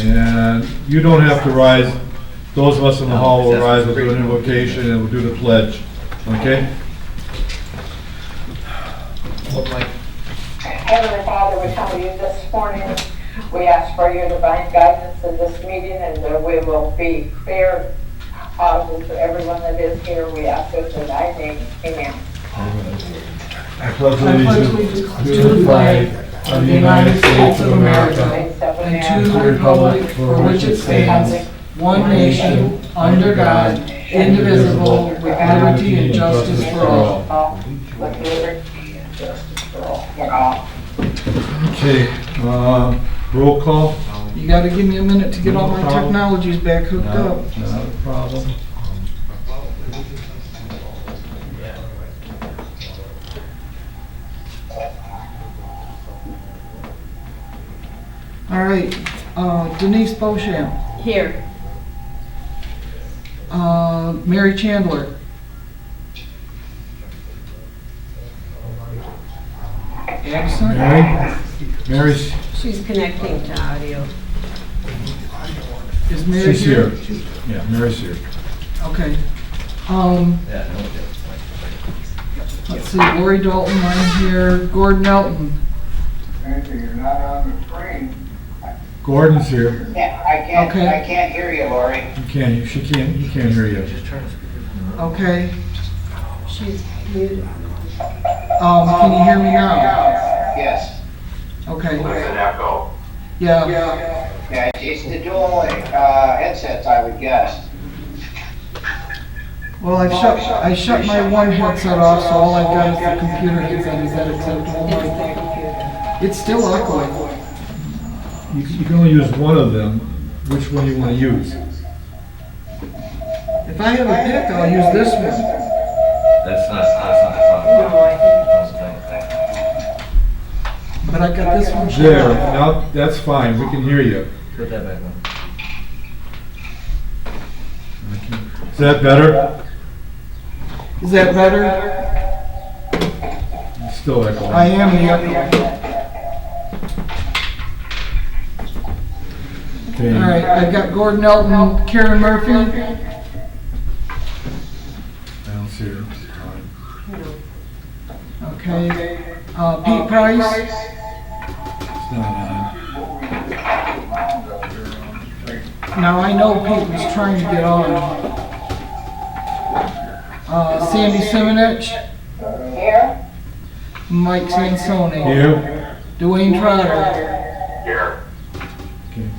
And you don't have to rise. Those of us in the hall will rise, we'll do an invocation, and we'll do the pledge, okay? Heavenly Father, we come to you this morning. We ask for your divine guidance in this meeting, and that we will be fair, audible to everyone that is here. We ask this in thy name. Amen. I pledge allegiance to the flag of the United States of America and to the republic for which it stands, one nation, under God, indivisible, with liberty and justice for all. With liberty and justice for all. Okay, roll call. You gotta give me a minute to get all my technologies back hooked up. Not a problem. All right, Denise Beauchamp, Here. Mary Chandler, absent. Mary's, She's connecting to audio. Is Mary she's here. Yeah, Mary's here. Okay. Let's see, Lori Dalton, I'm here, Gordon Elton. You're not on the screen. Gordon's here. Yeah, I Okay. can't hear you, Lori. He can't hear you. Okay. She's muted. Can you hear me now? Yes. Okay. There's an echo. Yeah. Yeah, it's the dual headsets, I would guess. Well, I shut my one headset off, so all I've got is the computer headset. Is that acceptable? It's the computer. It's still echoing. You can only use one of them. Which one you want to use? If I have a pick, I'll use this one. That's not. No, I But I got this one. There, now, that's fine, we can hear you. Put that back on. Is that better? Is that better? It's still echoing. I am the echo. Okay. All right, I've got Gordon Elton, Karen Murphy. I don't see her. Okay. Pete Price. It's not on. Now I know Pete was trying to get on. Sandy Simonich, Here? Mike Sansoni, Here? Dwayne Trotter. Okay.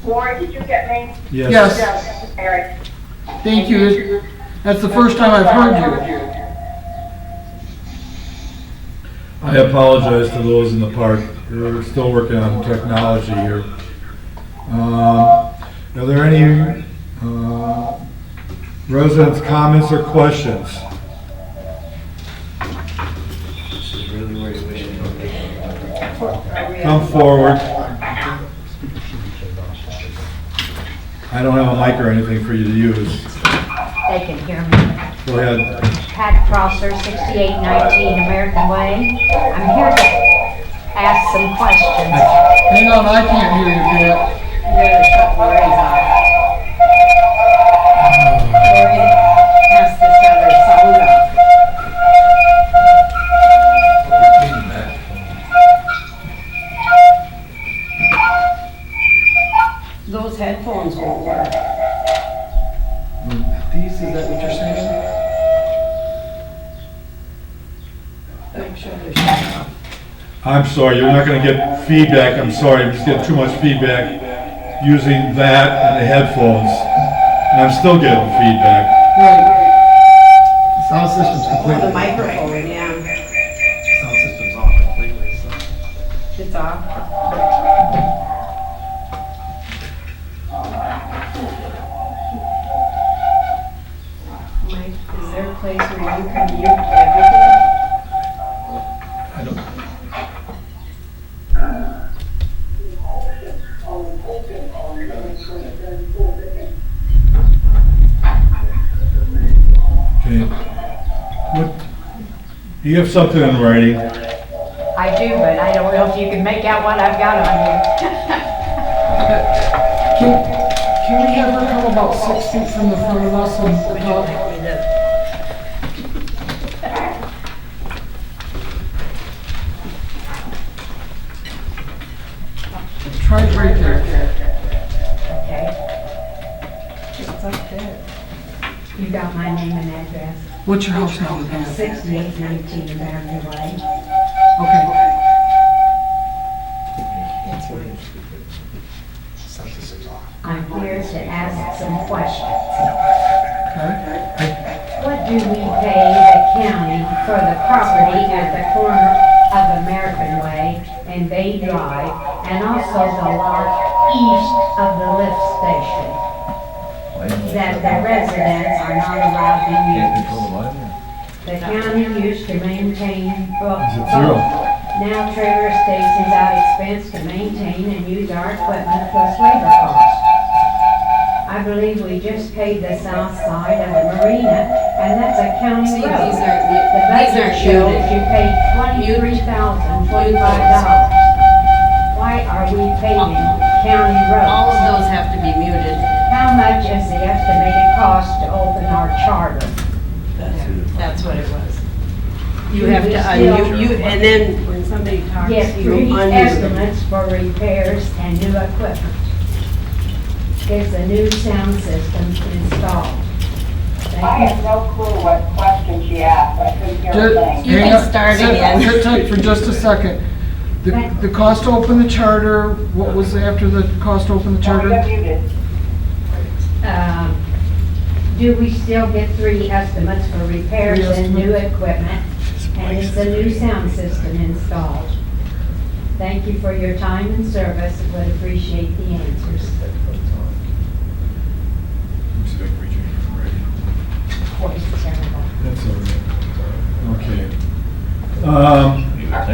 Lori, did you get me? Yes. Yes, Mary? thank you. That's the first time I've heard you. I apologize to those in the park. We're still working on technology here. Are there any residents' comments or questions? This is really where you wish you Come forward. I don't have a mic or anything for you to use. They can hear me. Go ahead. Pat Prosser, 6819 American Way. I'm here to ask some questions. Hang on, I can't hear you, Pat. You gotta shut Lori's off. Lori has to shut her sound off. Those headphones won't work. These, is that what you're saying? Make sure they're shut off. I'm sorry, you're not gonna get feedback. I'm sorry, I'm just getting too much feedback using that and the headphones. And I'm still getting feedback. Right. Sound system's Oh, the completely, microphone, yeah. sound system's off completely, so. It's off. Mike, is there a place where you can mute everything? I don't. Okay. What, do you have something in writing? I do, but I don't know if you can make out what I've got on here. Can we have her come about 6 feet from the front of us and talk? Try it right there. Okay. It's up there. You got my name and address. What's your house number? 6819 American Way. Okay. I'm here to ask some questions. Okay. What do we pay the county for the property at the corner of American Way and Bay Drive, and also the lot east of the lift station that the residents are not allowed to use? The county used to maintain both. Is it zero? Now Trailer Estates is out expense to maintain and use our equipment plus labor costs. I believe we just paid the south side of the marina, and that's a county See, road. these aren't, The these budget aren't shows muted. you paid $23,025. Why are we paving county All of roads? those have to be muted. How much is the estimated cost to open our charter? That's what it was. You Do have we to still- unmute, you, and then when somebody talks, Yes, you three unmute. estimates for repairs and new equipment. Is a new sound system installed? I Thank have no clue what question she asked, I couldn't hear Ju- a thing. You hang can on. start Sit- again. Sit tight for just a second. The cost to open the charter, what was after the cost to open the You're charter? muted. you. Do we still get three estimates for repairs Three and new estimates. equipment? And is a new sound system installed? Thank you for your time and service, would appreciate the answers. Voice is terrible. That's all right.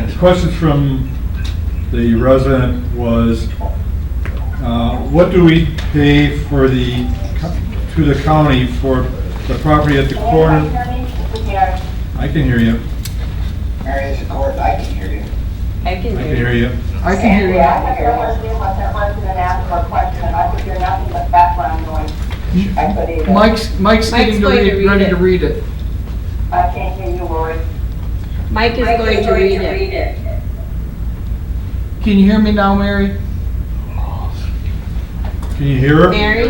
Okay. Question from the resident was, what do we pay for to the county for the property at the corner? I can hear you. Mary, this is Gordon, I can hear you. I can I hear can hear you. I can hear you. I can hear listening what that resident asked for a question, and I could hear nothing but background noise. I could either. Mike's getting going to read ready it. to read it. I can't hear you, Lori. Mike is going to read it. Can you hear me now, Mary? Can you hear her? Mary?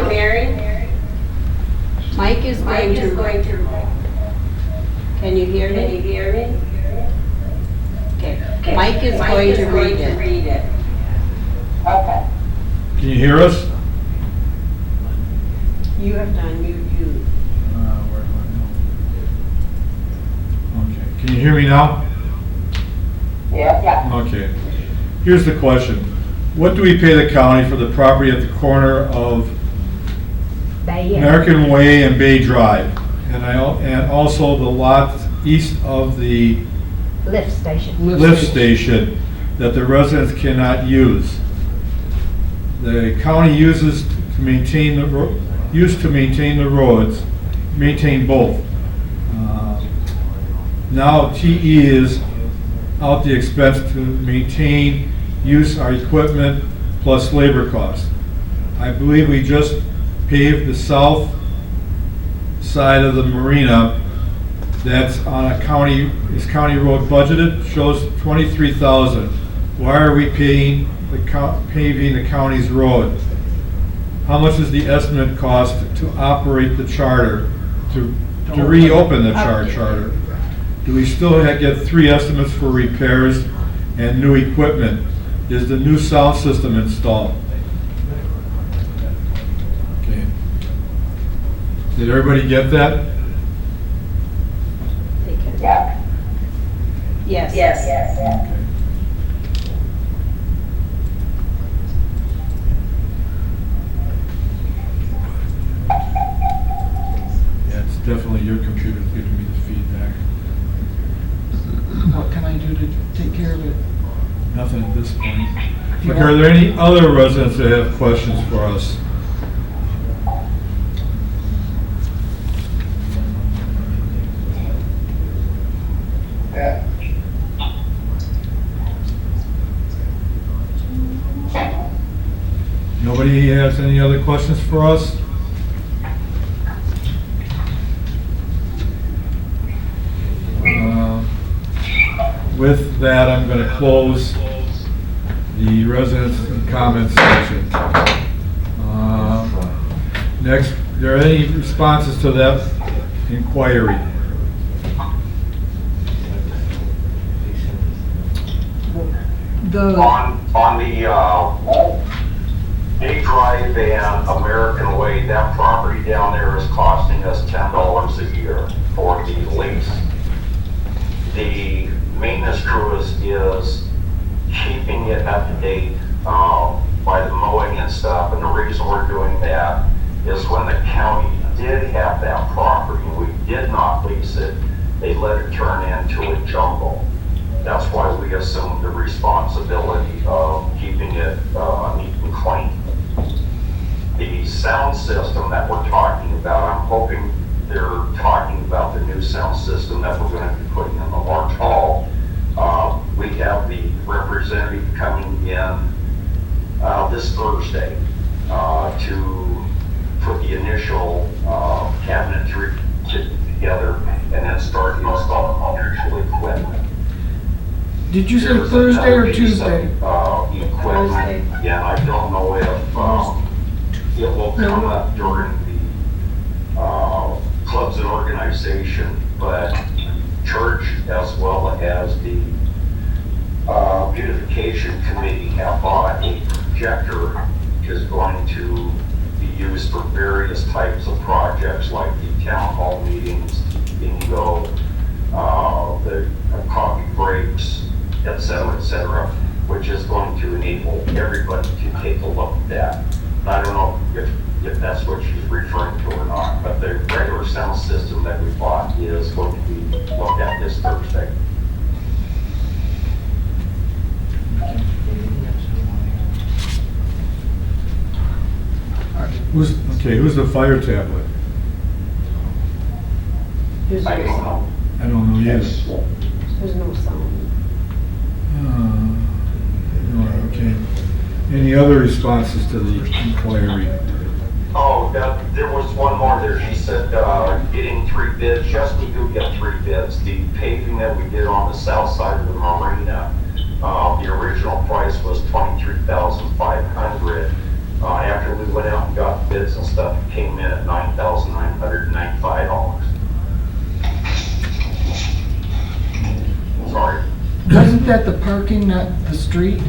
Mike is going to. Can you hear me? Okay. Mike is going to read it. Okay. Can you hear us? You have to unmute you. Okay. Can you hear me now? Yeah. Okay. Here's the question. What do we pay the county for the property at the corner of Bay Area. American Way and Bay Drive? And also the lot east of the Lift station. lift station that the residents cannot use. The county used to maintain the roads, maintain both. Now TE is out the expense to maintain, use our equipment plus labor costs. I believe we just paved the south side of the marina. That's on a county, is county road budgeted, shows 23,000. Why are we paving the county's road? How much is the estimate cost to operate the charter, to reopen the charter? Do we still get three estimates for repairs and new equipment? Is the new sound system installed? Okay. Did everybody get that? Yeah. Yes. Okay. Yeah, it's definitely your computer giving me the feedback. What can I do to take care of it? Nothing at this point. Look, are there any other residents that have questions for us? Nobody has any other questions for us? With that, I'm going to close the residents and comments section. Next, are there any responses to that inquiry? On the A Drive and American Way, that property down there is costing us $10 a year for the lease. The maintenance crew is keeping it up to date by the mowing and stuff, and the reason we're doing that is when the county did have that property, we did not lease it, they let it turn into a jungle. That's why we assumed the responsibility of keeping it neat and clean. The sound system that we're talking about, I'm hoping they're talking about the new sound system that we're going to be putting in the large hall. We have the representative coming in this Thursday to put the initial cabinetry together and then start installing actual equipment. Did you say There's Thursday or another piece of, Tuesday? Equipment, yeah, I don't know if it will come up during the clubs and organization, but church as well as the beautification committee have bought a projector, which is going to be used for various types of projects like the town hall meetings, bingo, the coffee breaks, etc., which is going to enable everybody to take a look at that. I don't know if that's what she's referring to or not, but the regular sound system that we bought is going to be looked at this Thursday. Who's the fire tablet? I don't know. I don't know either. There's no sound. No, okay. Any other responses to the inquiry? Oh, there was one more there. She said, getting 3 bids. Yes, we do get 3 bids. The paving that we did on the south side of the marina, the original price was $23,500. After we went out and got bids and stuff, it came in at $9,995. Sorry. Wasn't that the parking, not the street?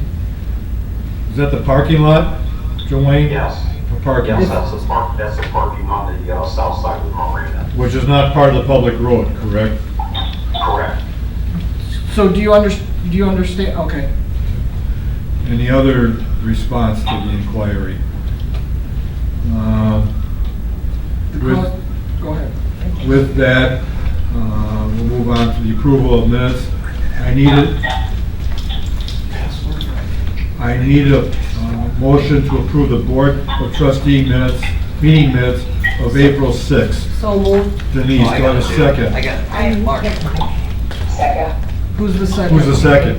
Is that the parking lot, Joanne? Yes. The parking, Yes, that's the parking on the south side of the marina. which is not part of the public road, correct? Correct. So do you understand? Okay. Any other response to the inquiry? Go ahead. With that, we'll move on to the approval of minutes. I need a motion to approve the Board of Trustee minutes, meeting minutes of April 6th. So moved. Denise, do I have a second? I got it. Mark. Second. Who's the second? Who's the second?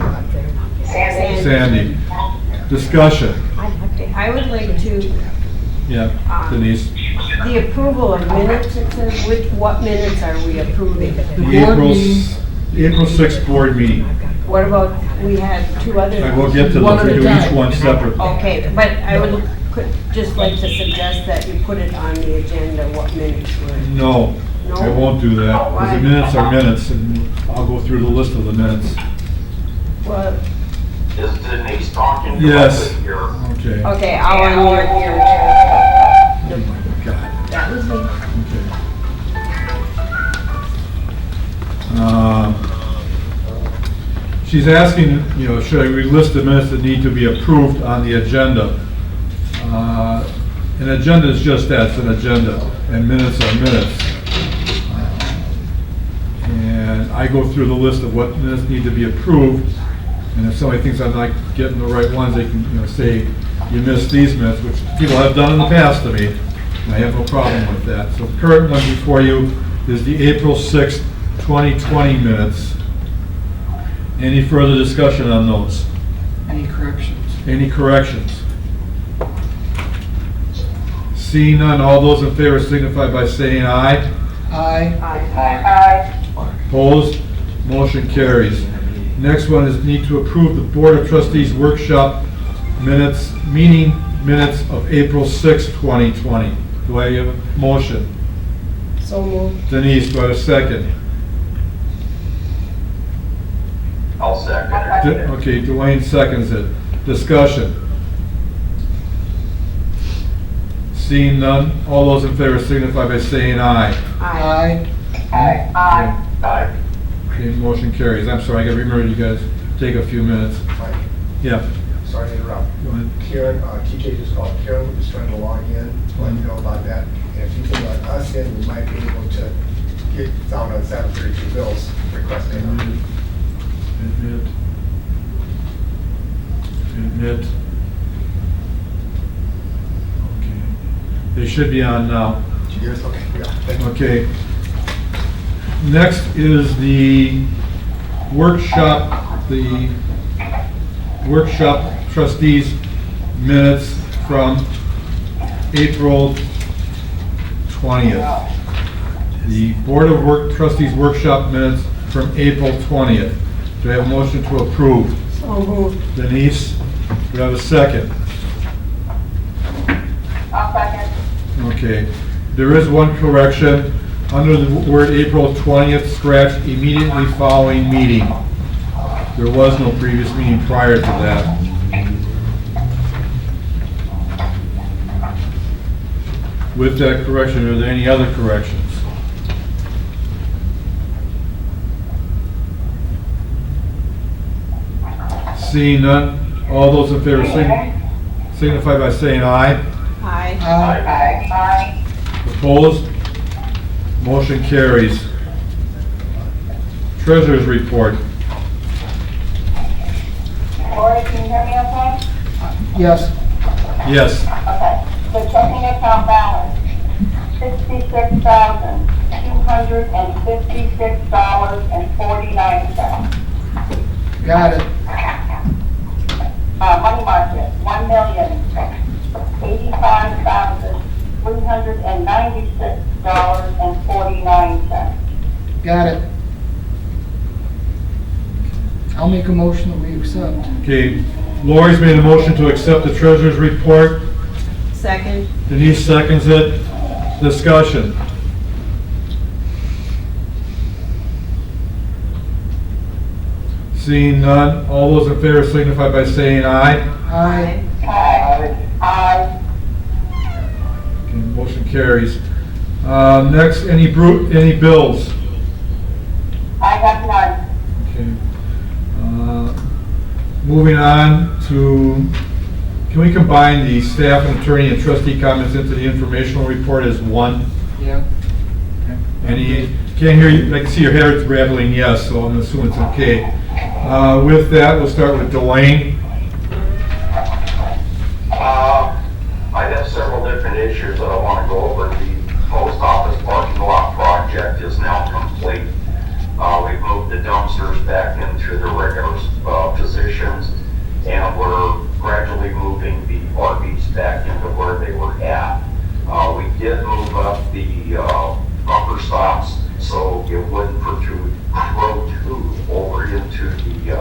Sandy? Sandy. Discussion. I would like to, Yeah, Denise. the approval of minutes, it says, what minutes are we approving? The The board April, meeting. April 6th board meeting. What about, we had 2 other. I will get to One those, at we a do each time. one separately. Okay, but I could just like to suggest that you put it on the agenda, what minutes were. No, I No? won't do that, because the minutes are minutes, and I'll go through the list of the minutes. Well, Is Denise talking? Yes. Here. Okay. okay, I'll on your, Oh my God. that was me. Okay. She's asking, should I list the minutes that need to be approved on the agenda? An agenda is just that, it's an agenda, and minutes are minutes. And I go through the list of what minutes need to be approved, and if somebody thinks I'm not getting the right ones, they can, say, you missed these minutes, which people have done in the past to me, and I have no problem with that. So the current one before you is the April 6th, 2020 minutes. Any further discussion on those? Any corrections? Any corrections? Seeing none, all those in favor signify by saying aye. Aye. Aye. Opposed? Motion carries. Next one is need to approve the Board of Trustees workshop minutes, meeting minutes of April 6, 2020. Do I have a motion? So moved. Denise, do I have a second? I'll second it. Okay, Dwayne seconds it. Discussion. Seeing none, all those in favor signify by saying aye. Aye. Aye. Aye. Okay, motion carries. I'm sorry, I gotta remember you guys, take a few minutes. Mike, Yeah, sorry to interrupt. go ahead. Karen, TJ just called. Karen was just trying to log in, let you know about that. And if you can let us in, we might be able to get found on 732 bills requesting them. Admit. Okay. They should be on now. Did you guys? Okay, yeah, thank you. Okay. Next is the workshop trustees minutes from April 20th. The Board of Trustees workshop minutes from April 20th. Do I have a motion to approve? So moved. Denise, do I have a second? I'll second. Okay, there is one correction. Under the word April 20th, scratch immediately following meeting. There was no previous meeting prior to that. With that correction, are there any other corrections? Seeing none, all those in favor signify by saying aye. Aye. Aye. Aye. Opposed? Motion carries. Treasurer's report. Lori, can you hear me okay? Yes. Yes. Okay. The checking account balance, $66,256.49. Got it. Money market, $1,085,396.49. Got it. I'll make a motion that we accept. Okay, Lori's made a motion to accept the treasurer's report. Second. Denise seconds it. Discussion. Seeing none, all those in favor signify by saying aye. Aye. Aye. Okay, motion carries. Next, any bills? I have none. Okay. Moving on to, can we combine the staff and attorney and trustee comments into the informational report as one? Yeah. Any, can't hear you, I can see your head rattling yes, so I'm assuming it's okay. With that, we'll start with Dwayne. I have several different issues that I want to go over. The post office parking lot project is now complete. We've moved the dumpsters back into the regular positions, and we're gradually moving the RVs back into where they were at. We did move up the bumper stops so it wouldn't protrude over into the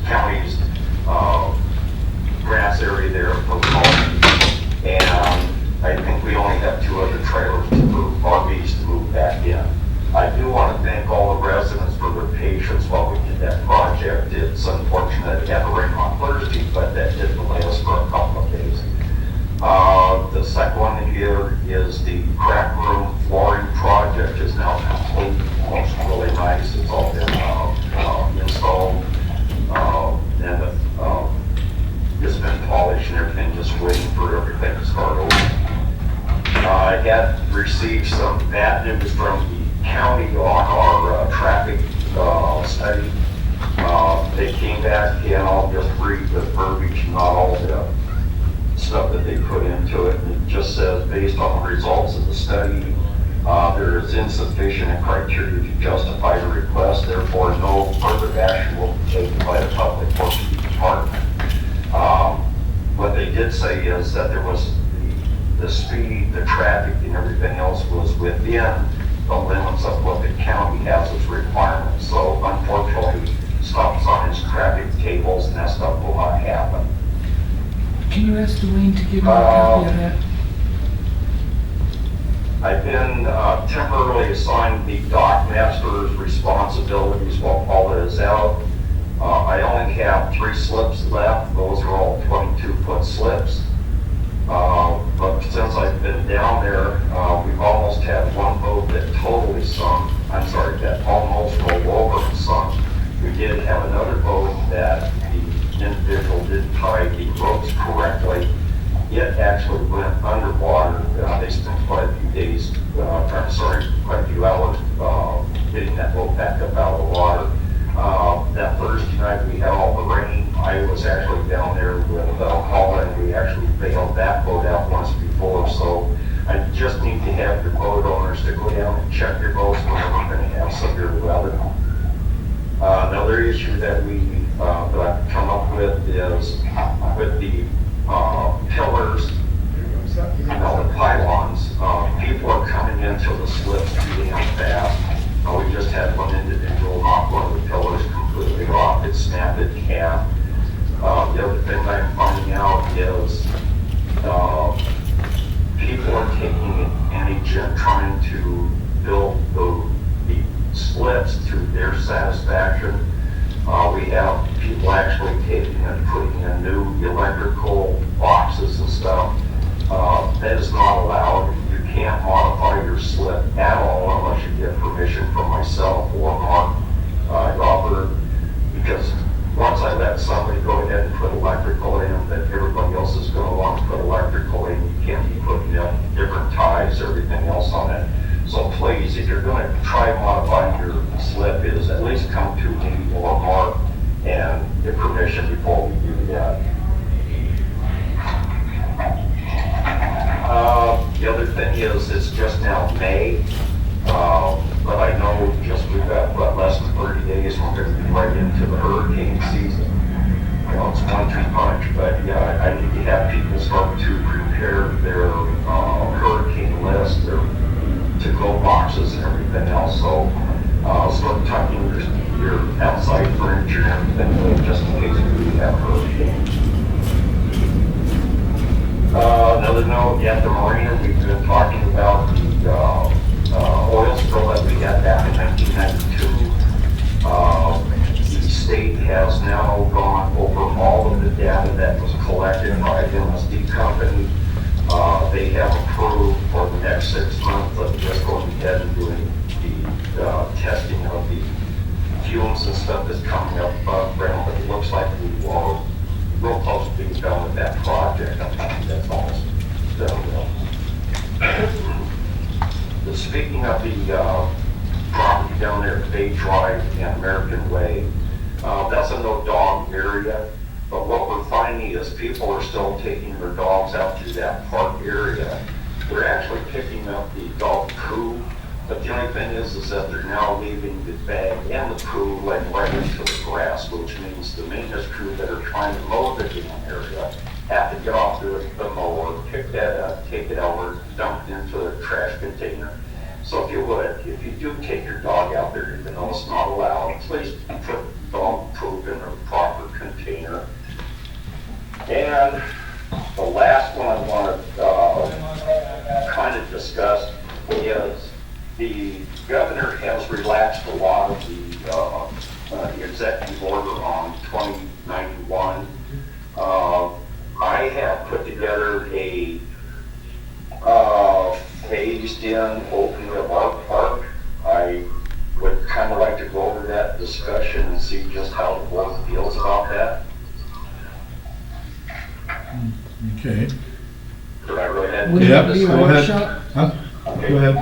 county's grass area there for parking. And I think we only have 2 other trailers to move, RVs to move back in. I do want to thank all the residents for their patience while we did that project. It's unfortunate it had to rain on Thursday, but that did delay us for a couple of days. The second one here is the crack room flooring project is now complete. Looks really nice. It's all been installed and it's been polished and everything, just waiting for everything to start over. I had received some bad news from the county on our traffic study. They came back and I'll just read the verbiage, not all the stuff that they put into it. And it just says, based on the results of the study, there is insufficient criteria to justify the request, therefore no further action will be taken by the Public Works Department. What they did say is that there was the speed, the traffic, and everything else was within the limits of what the county has as requirements. So unfortunately, stop signs, traffic tables, and that stuff will not happen. Can you ask Dwayne to give me a copy of that? I've been temporarily assigned the dock master's responsibilities while Paula is out. I only have 3 slips left. Those are all 22-foot slips. But since I've been down there, we've almost had one boat that totally sunk. I'm sorry, that almost rolled over and sunk. We did have another boat that the individual didn't tie the ropes correctly. It actually went underwater. They spent quite a few days, quite a few hours getting that boat back up out of the water. That Thursday night we had all the rain. I was actually down there with Paula, and we actually bailed that boat out once before. So I just need to have your boat owners to go down and check your boats whenever we're going to have severe weather. Another issue that I've come up with is with the pillars, the pylons. People are coming into the slips too damn fast. We just had one individual knock one of the pillars completely off. It snapped it in half. The other thing I'm finding out is people are taking advantage and trying to build the slips to their satisfaction. We have people actually taking and putting in new electrical boxes and stuff. That is not allowed. You can't modify your slip at all unless you get permission from myself or Mark Robert, because once I let somebody go ahead and put electrical in, then everybody else is going to want to put electrical in. You can't be putting in different ties, everything else on it. So please, if you're going to try modifying your slip, is at least come to me or Mark and get permission before we do that. The other thing is, it's just now May, but I know we've got less than 30 days, we're going to be right into the hurricane season. You know, it's 1-2 punch, but yeah, I need to have people start to prepare their hurricane list, their to-go boxes and everything else. So start tucking your outside furniture and everything just in case we have a hurricane. Another note, at the marina, we've been talking about the oil spill that we had back in 1992. The state has now gone over all of the data that was collected by the MSD company. They have approved for the next 6 months of just going ahead and doing the testing of the fumes and stuff that's coming up ground, but it looks like we are real close to being done with that project. I think that's almost done. Speaking of the property down there at Bay Drive and American Way, that's a no dog area, but what we're finding is people are still taking their dogs out to that park area. We're actually picking up the dog poo, but the only thing is that they're now leaving the bag and the poo like right into the grass, which means the maintenance crew that are trying to mow the damn area have to get off the mower, pick that up, take it over, dump it into the trash container. So if you do take your dog out there, even though it's not allowed, please put dog poop in a proper container. And the last one I want to kind of discuss is the governor has relaxed a lot of the executive order on 2091. I have put together a phased-in opening of our park. I would kind of like to go over that discussion and see just how the board feels about that. Okay. Could I go ahead? Would Yeah, it be a go ahead. workshop? Huh? Okay. Go ahead.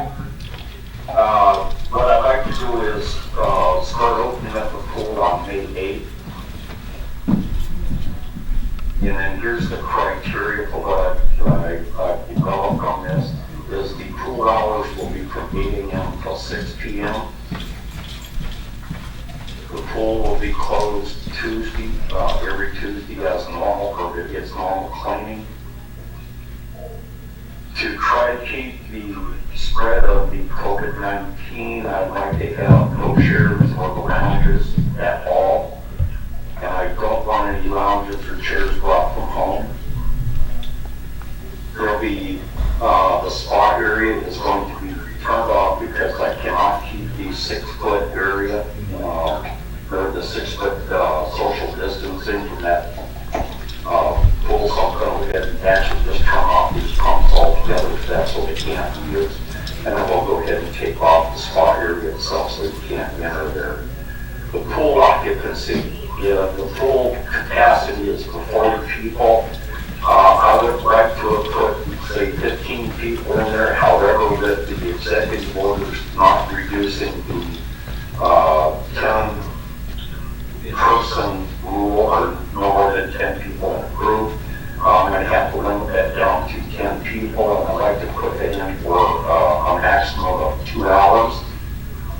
What I'd like to do is start opening up the pool on May 8th. And then here's the criteria for what I've developed on this, is the pool hours will be from 8 a.m. till 6 p.m. The pool will be closed Tuesday, every Tuesday as normal, or it gets normal cleaning. lounges or chairs brought from home. There'll be, the spa area is going to be turned off because I cannot keep the 6-foot area, or the 6-foot, social distancing from that, pool. So I'm gonna go ahead and actually just turn off these pumps altogether if that's what they can't use. And then we'll go ahead and take off the spa area itself so you can't enter there. The pool occupancy, the pool capacity is for 40 people. I would like to have put, say, 15 people in there, however, that the executive order is not reducing the 10-person rule, or no more than 10 people in a group. I'm going to have to limit that down to 10 people, and I'd like to put it in for a maximum of 2 hours.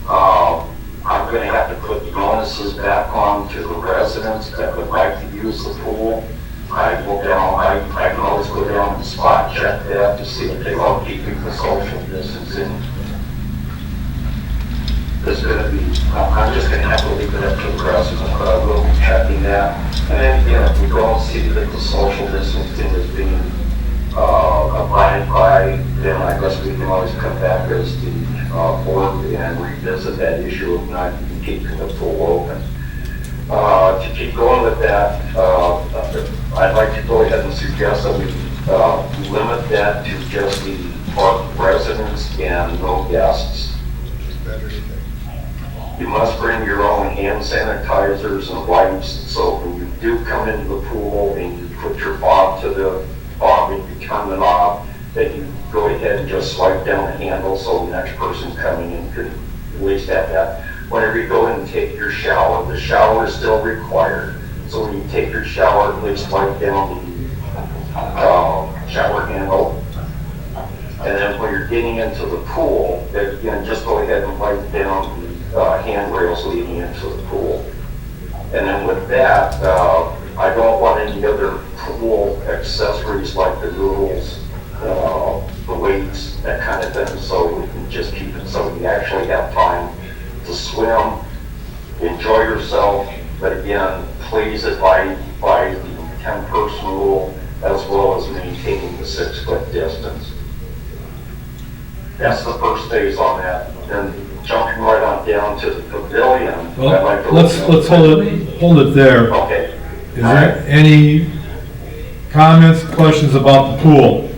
I'm going to have to put bonuses back on to the residents that would like to use the pool. I can always go down and spot check that to see if they are keeping the social distancing. There's going to be, I'm just going to have to leave it up to the residents, but I will be checking that. And then, if we don't see that the social distancing is being abided by, then I guess we can always come back as the board and revisit that issue of not keeping the pool open. To keep going with that, I'd like to go ahead and suggest that we limit that to just the park residents and no guests. You must bring your own hand sanitizers and wipes, so when you do come into the pool and you put your fob to the fob and you turn it off, that you go ahead and just swipe down the handle so the next person coming in could at least have that. Whenever you go in and take your shower, the shower is still required. So when you take your shower, at least wipe down the shower handle. And then when you're getting into the pool, again, just go ahead and wipe down the handrails leading into the pool. And then with that, I don't want any other pool accessories like the noodles, the weights, that kind of thing. So we can just keep it so you actually have time to swim, enjoy yourself, but again, please abide by the 10-person rule as well as maintaining the 6-foot distance. That's the first phase on that. Then jumping right on down to the pavilion. I'd like to Let's hold it there. Okay. Is there any comments, questions about the pool?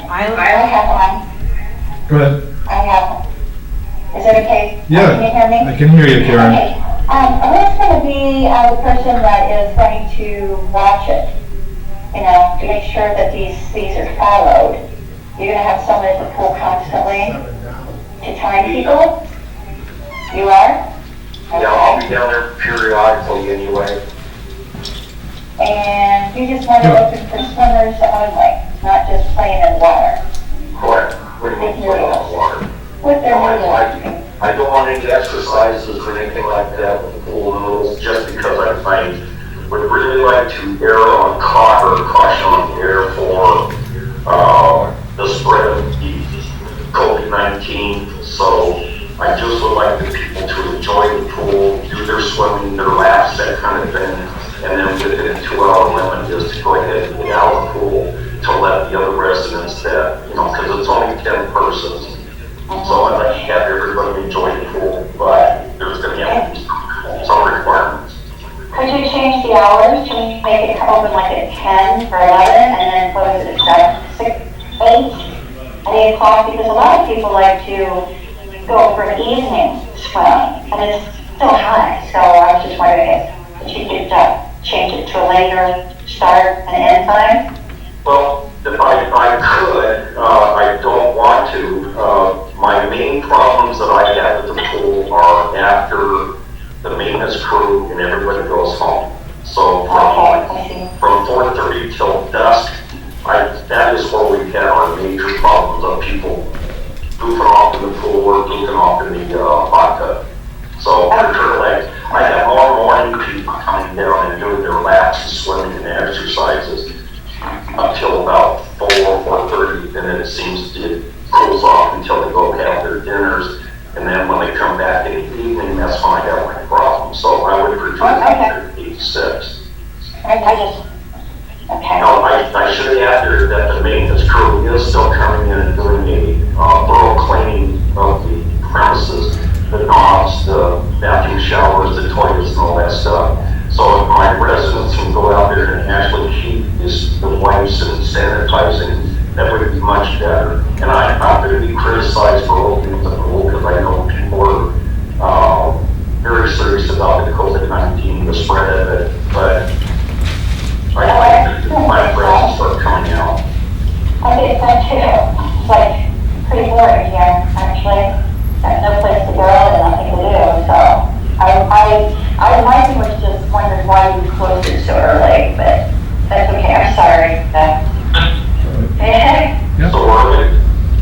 I have one. Go ahead. I have one. Is it okay? Yeah, Can you hear me? I can hear you, Karen. Okay. Who's going to be the person that is going to watch it? To make sure that these are followed. You're going to have someone at the pool constantly to time people? You are? Yeah, I'll be down there periodically anyway. And you just want to open for swimmers only, not just playing in water? Correct. What do you mean playing in water? With their noodles. I don't want any exercises or anything like that with the pool noodles, just because I would really like to err on caution on the air for the spread of the COVID-19. So I just would like the people to enjoy the pool, do their swimming, their laps, that kind of thing, and then within a 2-hour limit is to go ahead and get out of the pool to let the other residents that, because it's only 10 persons. So I'd like to have everybody enjoy the pool, but there's going to have to be some requirements. Could you change the hours to make it open like at 10 or 11 and then close it at 6, 8, 8 o'clock? Because a lot of people like to go for an evening swim and it's still hot. So I was just wondering if you could change it to a later start and end time? Well, if I could, I don't want to. My main problems that I have at the pool are after the maintenance crew and everybody goes home. So from 4:30 till dusk, that is where we have our major problems of people goofing off in the pool or goofing off in the hot tub. So for sure, I have all morning people coming down and doing their laps and swimming and exercises until about 4:30, and then it seems it cools off until they go have their dinners, and then when they come back in the evening, that's when I have my problem. So I would prefer 8 to 6. Okay. No, I should add there that the maintenance crew is still coming in and doing a thorough cleaning of the premises, the knobs, the bathroom showers, the toilets and all that stuff. So if my residents can go out there and actually keep the wipes and sanitizing, that would be much better. And I'm not going to be criticized for opening the pool because I know people are very serious about the COVID-19, the spread of it, but I think my friends start coming out. I think so too. It's like pretty boring here, actually. There's no place to go and nothing to do, so my thing was just wondering why you closed it so early, but that's okay, I'm sorry. So early.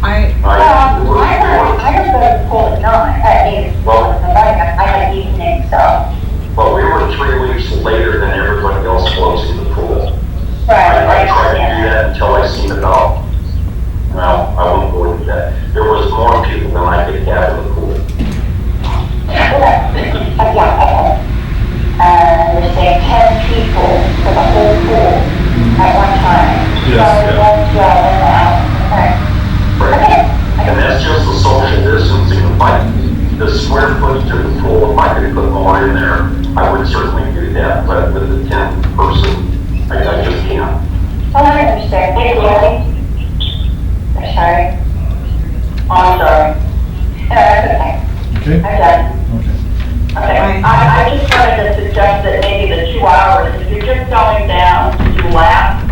I I was going to pull it on, I had evening, so. Well, we were 3 weeks later than everybody else closing the pool. Right. I tried to do that until I seen about, well, I won't go into that. There was more people than I could have in the pool. We're saying 10 people for the whole pool at one time. Yes, Right. And that's just the social distancing. Like the square footage of the pool, if I could put more in there, I would certainly do that. But with the 10 person, I just can't. Well, I understand. Wait, Lori? I'm sorry. Oh, I'm sorry. No, that's okay. Okay? I'm done. Okay. Okay. I just wanted to suggest that maybe the 2 hours, if you're just going down to do laps,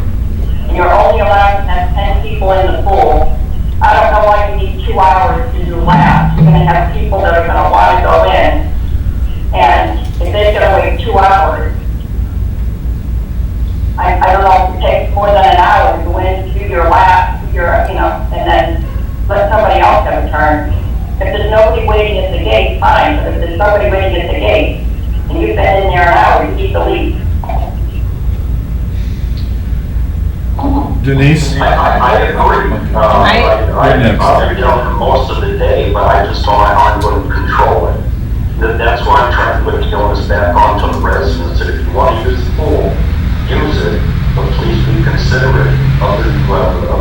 and you're only allowed to have 10 people in the pool, I don't know why you need 2 hours to do laps. You're gonna have people that are gonna wanna go in, and if they're gonna wait 2 hours, I don't know if it takes more than an hour to go in, do your lap, do your, and then let somebody else have a turn. If there's nobody waiting at the gate, fine, but if there's somebody waiting at the gate, and you've been in there an hour, you need to leave. Denise? I agree. I've done most of the day, but I just don't know how I'm going to control it. That's why I'm trying to put the onus back onto the residents. That if you want to use the pool, use it, but please be considerate of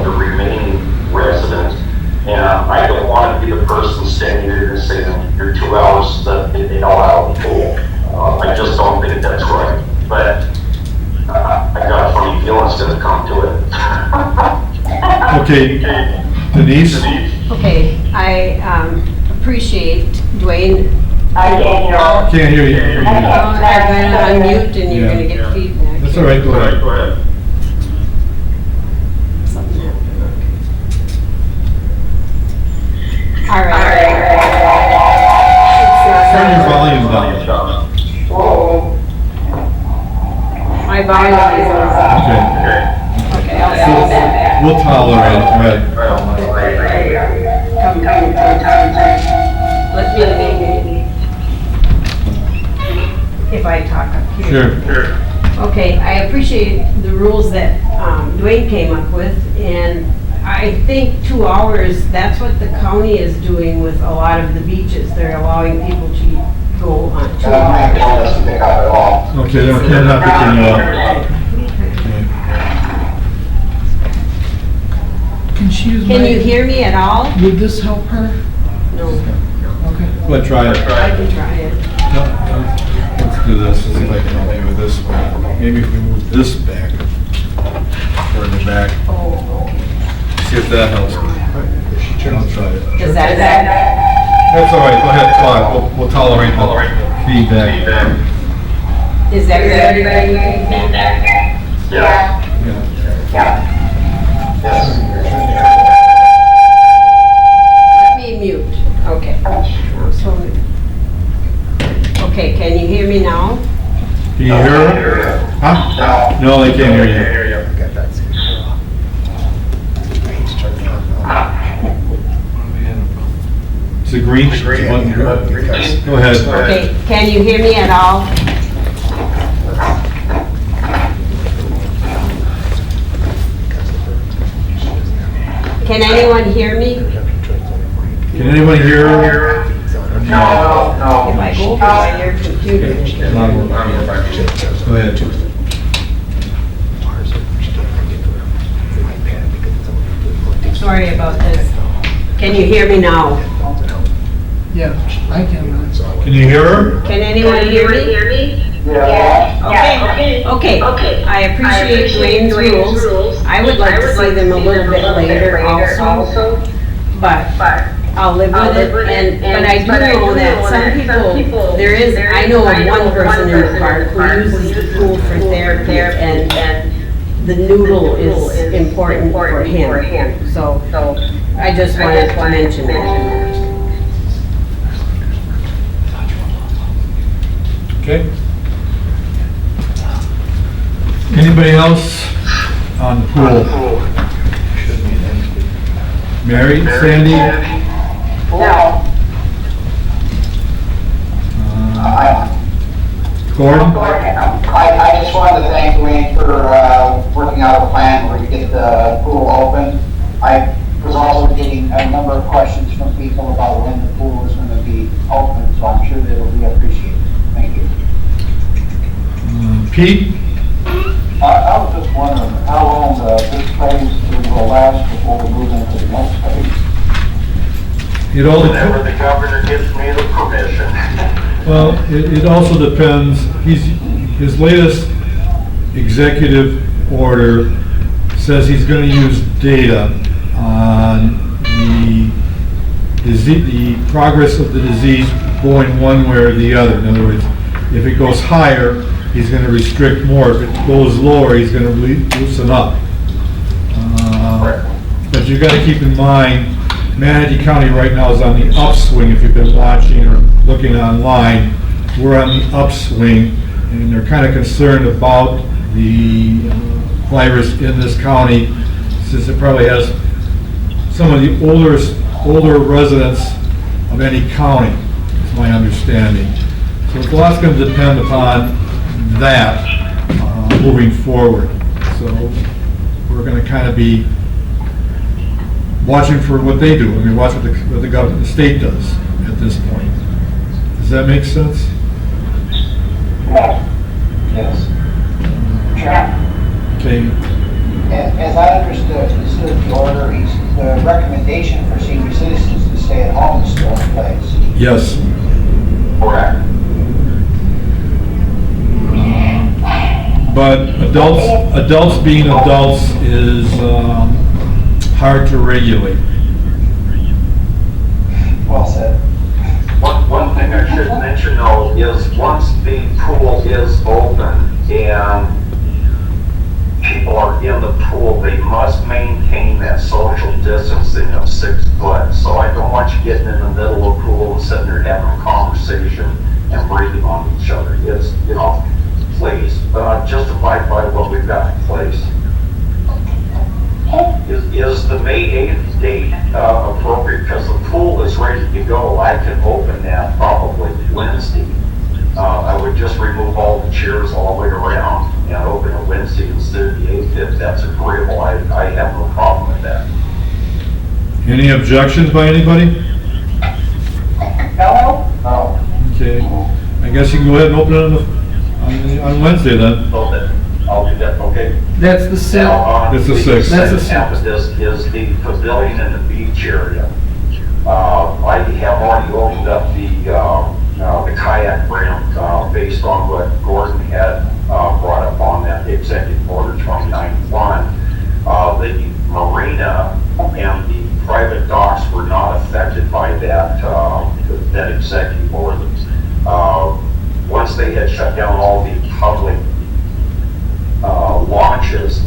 the remaining residents. And I don't want to be the person standing there and saying, you're 2 hours that they all out of the pool. I just don't think that's right. But I got a funny feeling it's going to come to it. Okay, Denise? Okay, I appreciate Dwayne. I can't hear. Can't hear you. I'm gonna unmute and you're gonna get feedback. That's all right, go ahead. Something happened, okay. All right. Turn your volume down. My volume is on. Okay. Okay, I'll say that. We'll tolerate it, right? Come. Let me, if I talk up here. Sure. Okay, I appreciate the rules that Dwayne came up with, and I think 2 hours, that's what the county is doing with a lot of the beaches. They're allowing people to go on 2 hours. doesn't pick up at all. Okay, then cannot begin well. Can she use Can you hear me at all? Would this help her? No, Okay. Go ahead, try it. I can try it. No, let's do this, see if I can help you with this one. Maybe if we move this back, further back, Oh, okay. see if that helps. I'll try it. Is that? That's all right, go ahead, talk, we'll tolerate the feedback. Is everybody getting feedback? Yeah. Yeah. Let me mute. Okay. So- Okay, can you hear me now? Can you hear her? Huh? No, they can't hear you. I got that. Range turned on. It's a green button. Go ahead. Okay, can you hear me at all? Can anyone hear me? Can anyone hear her? If I go over by your computer. Go ahead. sorry about this. Can you hear me now? Yeah, I can. Can you hear her? Can anyone hear me? Yeah. Okay, I appreciate Dwayne's rules. I would like to see them a little bit later also, but I'll live with it. But I do know that some people, I know of one person in the park who uses the pool for therapy, and the noodle is important for him. So I just wanted to mention that. Okay. Anybody else on the pool? Mary, Sandy? No. Gordon? I just wanted to thank Dwayne for working out a plan where you get the pool open. I was also getting a number of questions from people about when the pool is going to be open, so I'm sure that it'll be appreciated. Thank you. Pete? I was just wondering how long this phase will last before we move into the next phase. It all Whenever depends. the governor gives me the permission. Well, it also depends. His latest executive order says he's going to use data on the progress of the disease going one way or the other. In other words, if it goes higher, he's going to restrict more. If it goes lower, he's going to loosen up. But you got to keep in mind, Manatee County right now is on the upswing. If you've been watching or looking online, we're on the upswing, and they're kind of concerned about the virus in this county, since it probably has some of the older residents of any county, is my understanding. So a lot's going to depend upon that moving forward. So we're going to kind of be watching for what they do. I mean, watch what the government, the state does at this point. Does that make sense? Yes. Okay. As I understood the order, the recommendation for senior citizens to stay at home is still in place. Yes. Correct. But adults being adults is hard to regulate. Well said. One thing I should mention though is once the pool is open and people are in the pool, they must maintain that social distancing of 6 foot. So I don't want you getting in the middle of the pool and sitting there having a conversation and breathing on each other. It's, please, just abide by what we've got in place. Is the May 8th date appropriate? Because the pool is ready to go. I can open that probably Wednesday. I would just remove all the chairs all the way around and open it Wednesday instead of the 8th if that's agreeable. I have no problem with that. Any objections by anybody? No. Okay. I guess you can go ahead and open it on Wednesday then. I'll do that, okay? That's the Now, It's the 6th. That's the second half of this is the pavilion and the beach area. I have already opened up the kayak ramp based on what Gordon had brought up on that Executive Order 2091. The marina and the private docks were not affected by that executive order. Once they had shut down all the public launches,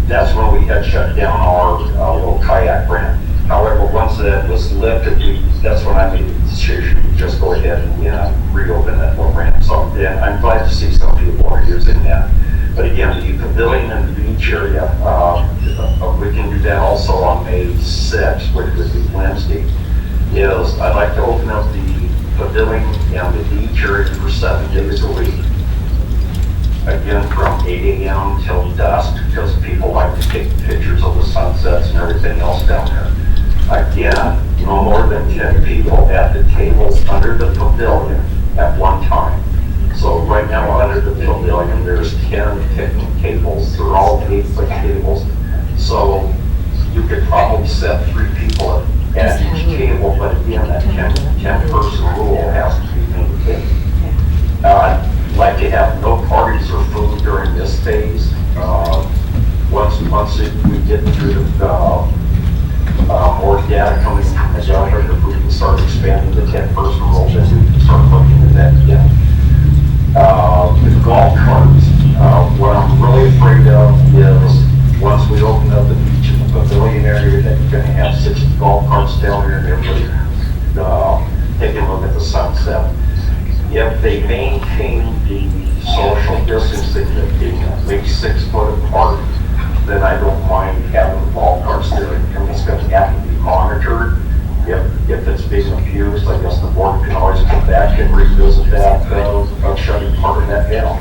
that's when we had shut down our little kayak ramp. However, once that was lifted, that's when I made the decision to just go ahead and reopen that little ramp. So I'm glad to see some people are using that. But again, the pavilion and the beach area, we can do that also on May 6th, which would be Wednesday, I'd like to open up the pavilion and the beach area for 7 days a week. Again, from 8 a.m. till dusk, because people like to take pictures of the sunsets and everything else down there. Again, no more than 10 people at the tables under the pavilion at one time. So right now under the pavilion, there's 10 picnic tables. They're all 8-foot tables. So you could probably set 3 people at each table, but again, that 10-person rule has to be maintained. I'd like to have no parties or food during this phase. Once we get through more data coming from the government, if we can start expanding the 10-person rule, then we can start looking at that again. With golf carts, what I'm really afraid of is once we open up the beach and the pavilion area, that you're gonna have 60 golf carts down there and everybody taking a look at the sunset. If they maintain the social distancing, that being at least 6 foot apart, then I don't mind having the golf carts there, and it's gonna have to be monitored. If it's being abused, I guess the board can always come back and revisit that, about shutting part of that down.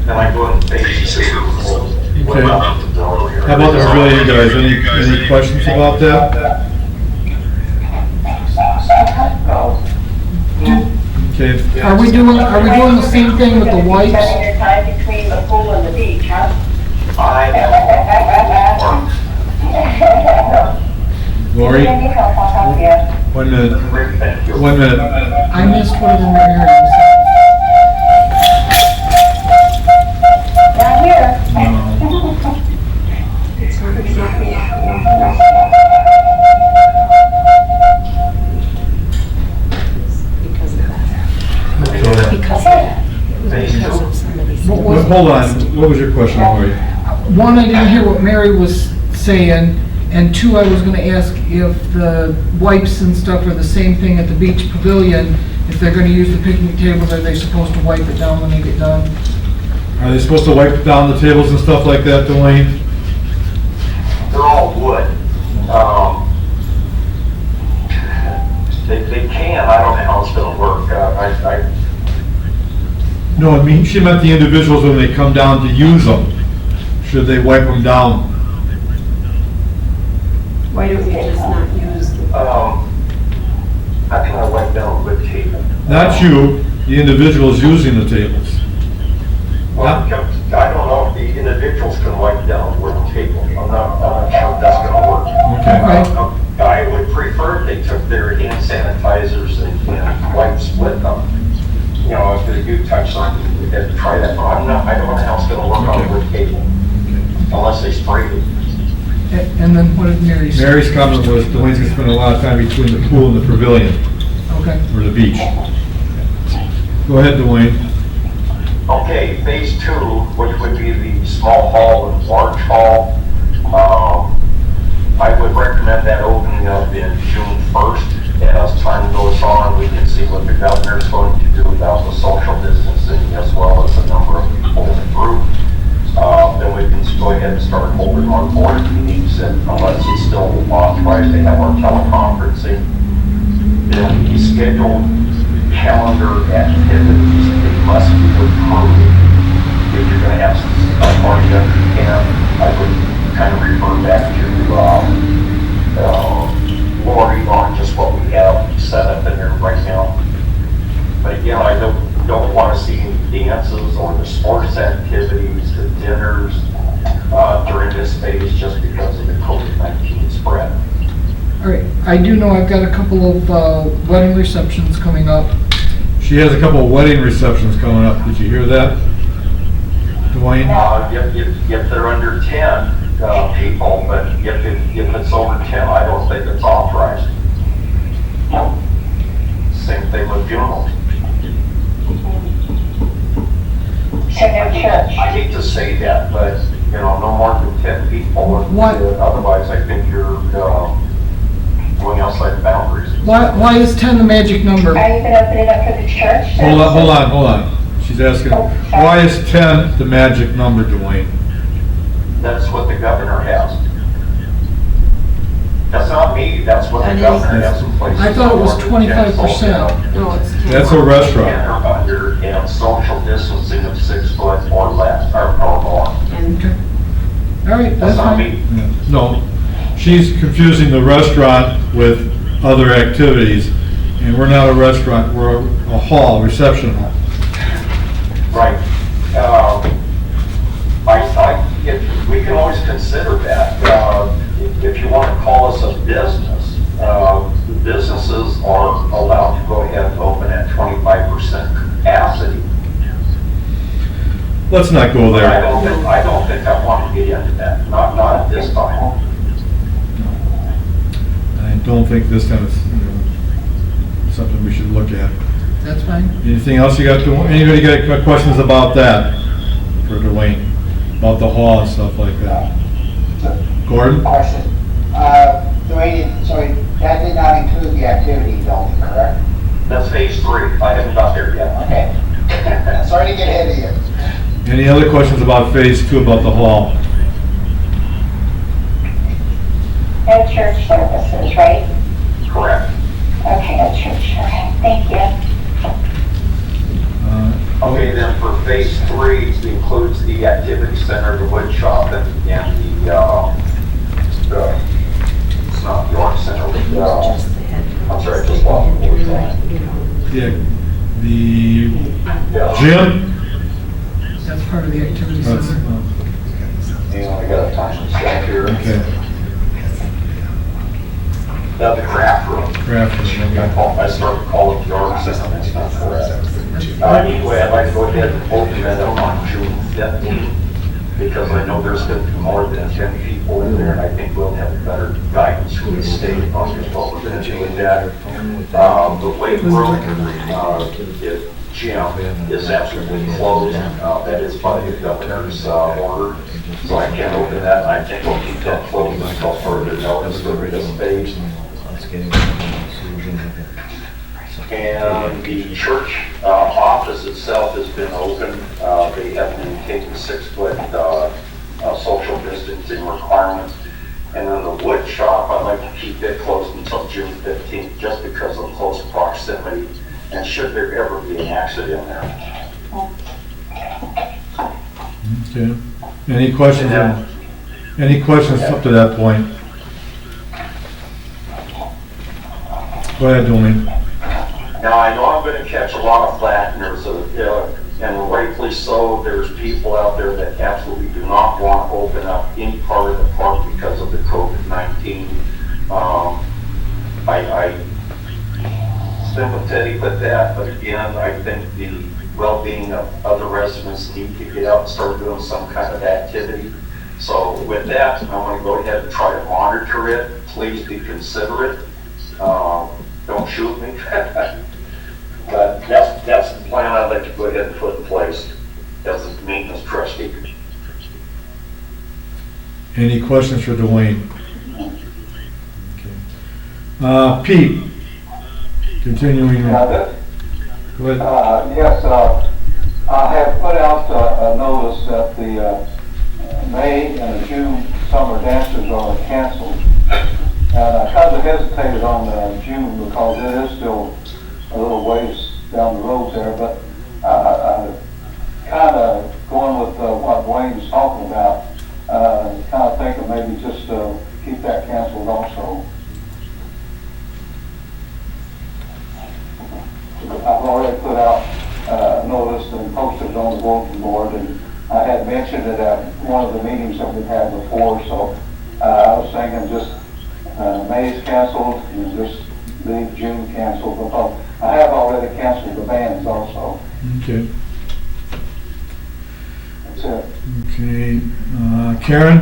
And I go in phase 2. Okay. How about the pavilion, guys? Any questions about that? Okay. Are we doing the same thing with the wipes? Spending your time between the pool and the beach, huh? I am. Lori? Any help, I'll help you. 1 minute. Thank you. 1 minute. I missed what the mayor said. Not here. Hold on, what was your question, Lori? One, I didn't hear what Mary was saying, and 2, I was gonna ask if the wipes and stuff are the same thing at the beach pavilion. If they're gonna use the picnic tables, are they supposed to wipe it down when they get done? Are they supposed to wipe down the tables and stuff like that, Dwayne? They're all wood. They can, I don't know how it's gonna work. No, I mean, she meant the individuals when they come down to use them. Should they wipe them down? Why don't you just not use the how can I wipe down a wood table? Not you, the individuals using the tables. Well, I don't know if the individuals can wipe down a wood table. I'm not sure if that's gonna work. Okay. I would prefer if they took their hand sanitizers and wipes with them. You know, if they do touch something, we have to try that, but I don't know how it's gonna work on a wood table, unless they spray it. And then what did Mary say? Mary's comment was Dwayne's gonna spend a lot of time between the pool and the pavilion, Okay. or the beach. Go ahead, Dwayne. Okay, phase 2, which would be the small hall and large hall, I would recommend that opening up in June 1st. As time goes on, we can see what the governor's going to do about the social distancing as well as the number of people in the group. Then we can go ahead and start holding our board meetings, and unless it's still authorized to have our teleconferencing, then the scheduled calendar activities, they must be approved. If you're gonna have a party under 10, I would kind of refer back to, Lori on just what we have set up in there right now. But again, I don't want to see any dances or the sports activities, the dinners, during this phase just because of the COVID-19 spread. All right, I do know I've got a couple of wedding receptions coming up. She has a couple of wedding receptions coming up. Did you hear that, Dwayne? If they're under 10 people, but if it's over 10, I don't think it's authorized. Same thing with funerals. I hate to say that, but, you know, no more than 10 people. What? Otherwise, I think you're going outside the boundaries. Why is 10 the magic number? Are you gonna open it up for the church? Hold on. She's asking, why is 10 the magic number, Dwayne? That's what the governor has. That's not me, that's what the governor has in place. I thought it was 25%. No, it's 10. That's a restaurant. And social distancing of 6 foot or less, or more. And Okay. All right, That's that's not fine. me. No, she's confusing the restaurant with other activities, and we're not a restaurant, we're a hall, reception hall. Right. can always consider that. If you want to call us a business, businesses are allowed to go ahead and open at 25% capacity. Let's not go I there. don't think I want to get into that, not at this time. I don't think this time is, something we should look at. That's fine. Anything else you got, anybody got questions about that for Dwayne? About the hall and stuff like that? Gordon? Question. Dwayne, so that did not include the activity building, correct? That's phase 3. I haven't got there yet. Okay. Sorry to get ahead of you. Any other questions about phase 2 about the hall? No church services, right? Correct. Okay, no church, okay, thank you. Okay, then for phase 3, it includes the activity center, the wood shop, and it's not the art center, but I'm sorry, I just lost the word. Yeah, the Yeah. gym? That's part of the activity That's, center. And I got a time stamp here. okay, The craft room. craft room, okay. I started calling it the art center, that's not correct. Anyway, I'd like to go ahead and open that up on June 15th, because I know there's going to be more than 10 people in there, and I think we'll have better guidance from the state on what we're going to do with that. The weight room, gym is absolutely closed. That is by the governor's order, so I can't open that. I think we'll keep that closed until further notice for this phase. And the church office itself has been open. They have maintained the 6-foot social distancing requirement. And then the wood shop, I'd like to keep it closed until June 15th, just because of close proximity. And should there ever be an accident there. Okay. Any questions? Any questions up to that point? Go ahead, Dwayne. Now, I know I'm going to catch a lot of flack, and and rightfully so, there's people out there that absolutely do not want to open up any part of the park because of the COVID-19. I sympathetic with that, but again, I think the well-being of other residents need to get out and start doing some kind of activity. So with that, I'm going to go ahead and try to monitor it. Please be considerate. Don't shoot me. But that's the plan I'd like to go ahead and put in place as a maintenance trustee. Any questions for Dwayne? Okay. Pete, continuing. Go ahead. Yes, I have put out a notice that the May and the June summer dances are canceled. And I kind of hesitated on June because it is still a little ways down the road there, but I kind of going with what Wayne's talking about, kind of thinking maybe just keep that canceled also. I've already put out a notice and posted it on the bulletin board, and I had mentioned it at one of the meetings that we've had before, so I was thinking just May's canceled and just leave June canceled, because I have already canceled the bands also. Okay. That's it. Okay. Karen?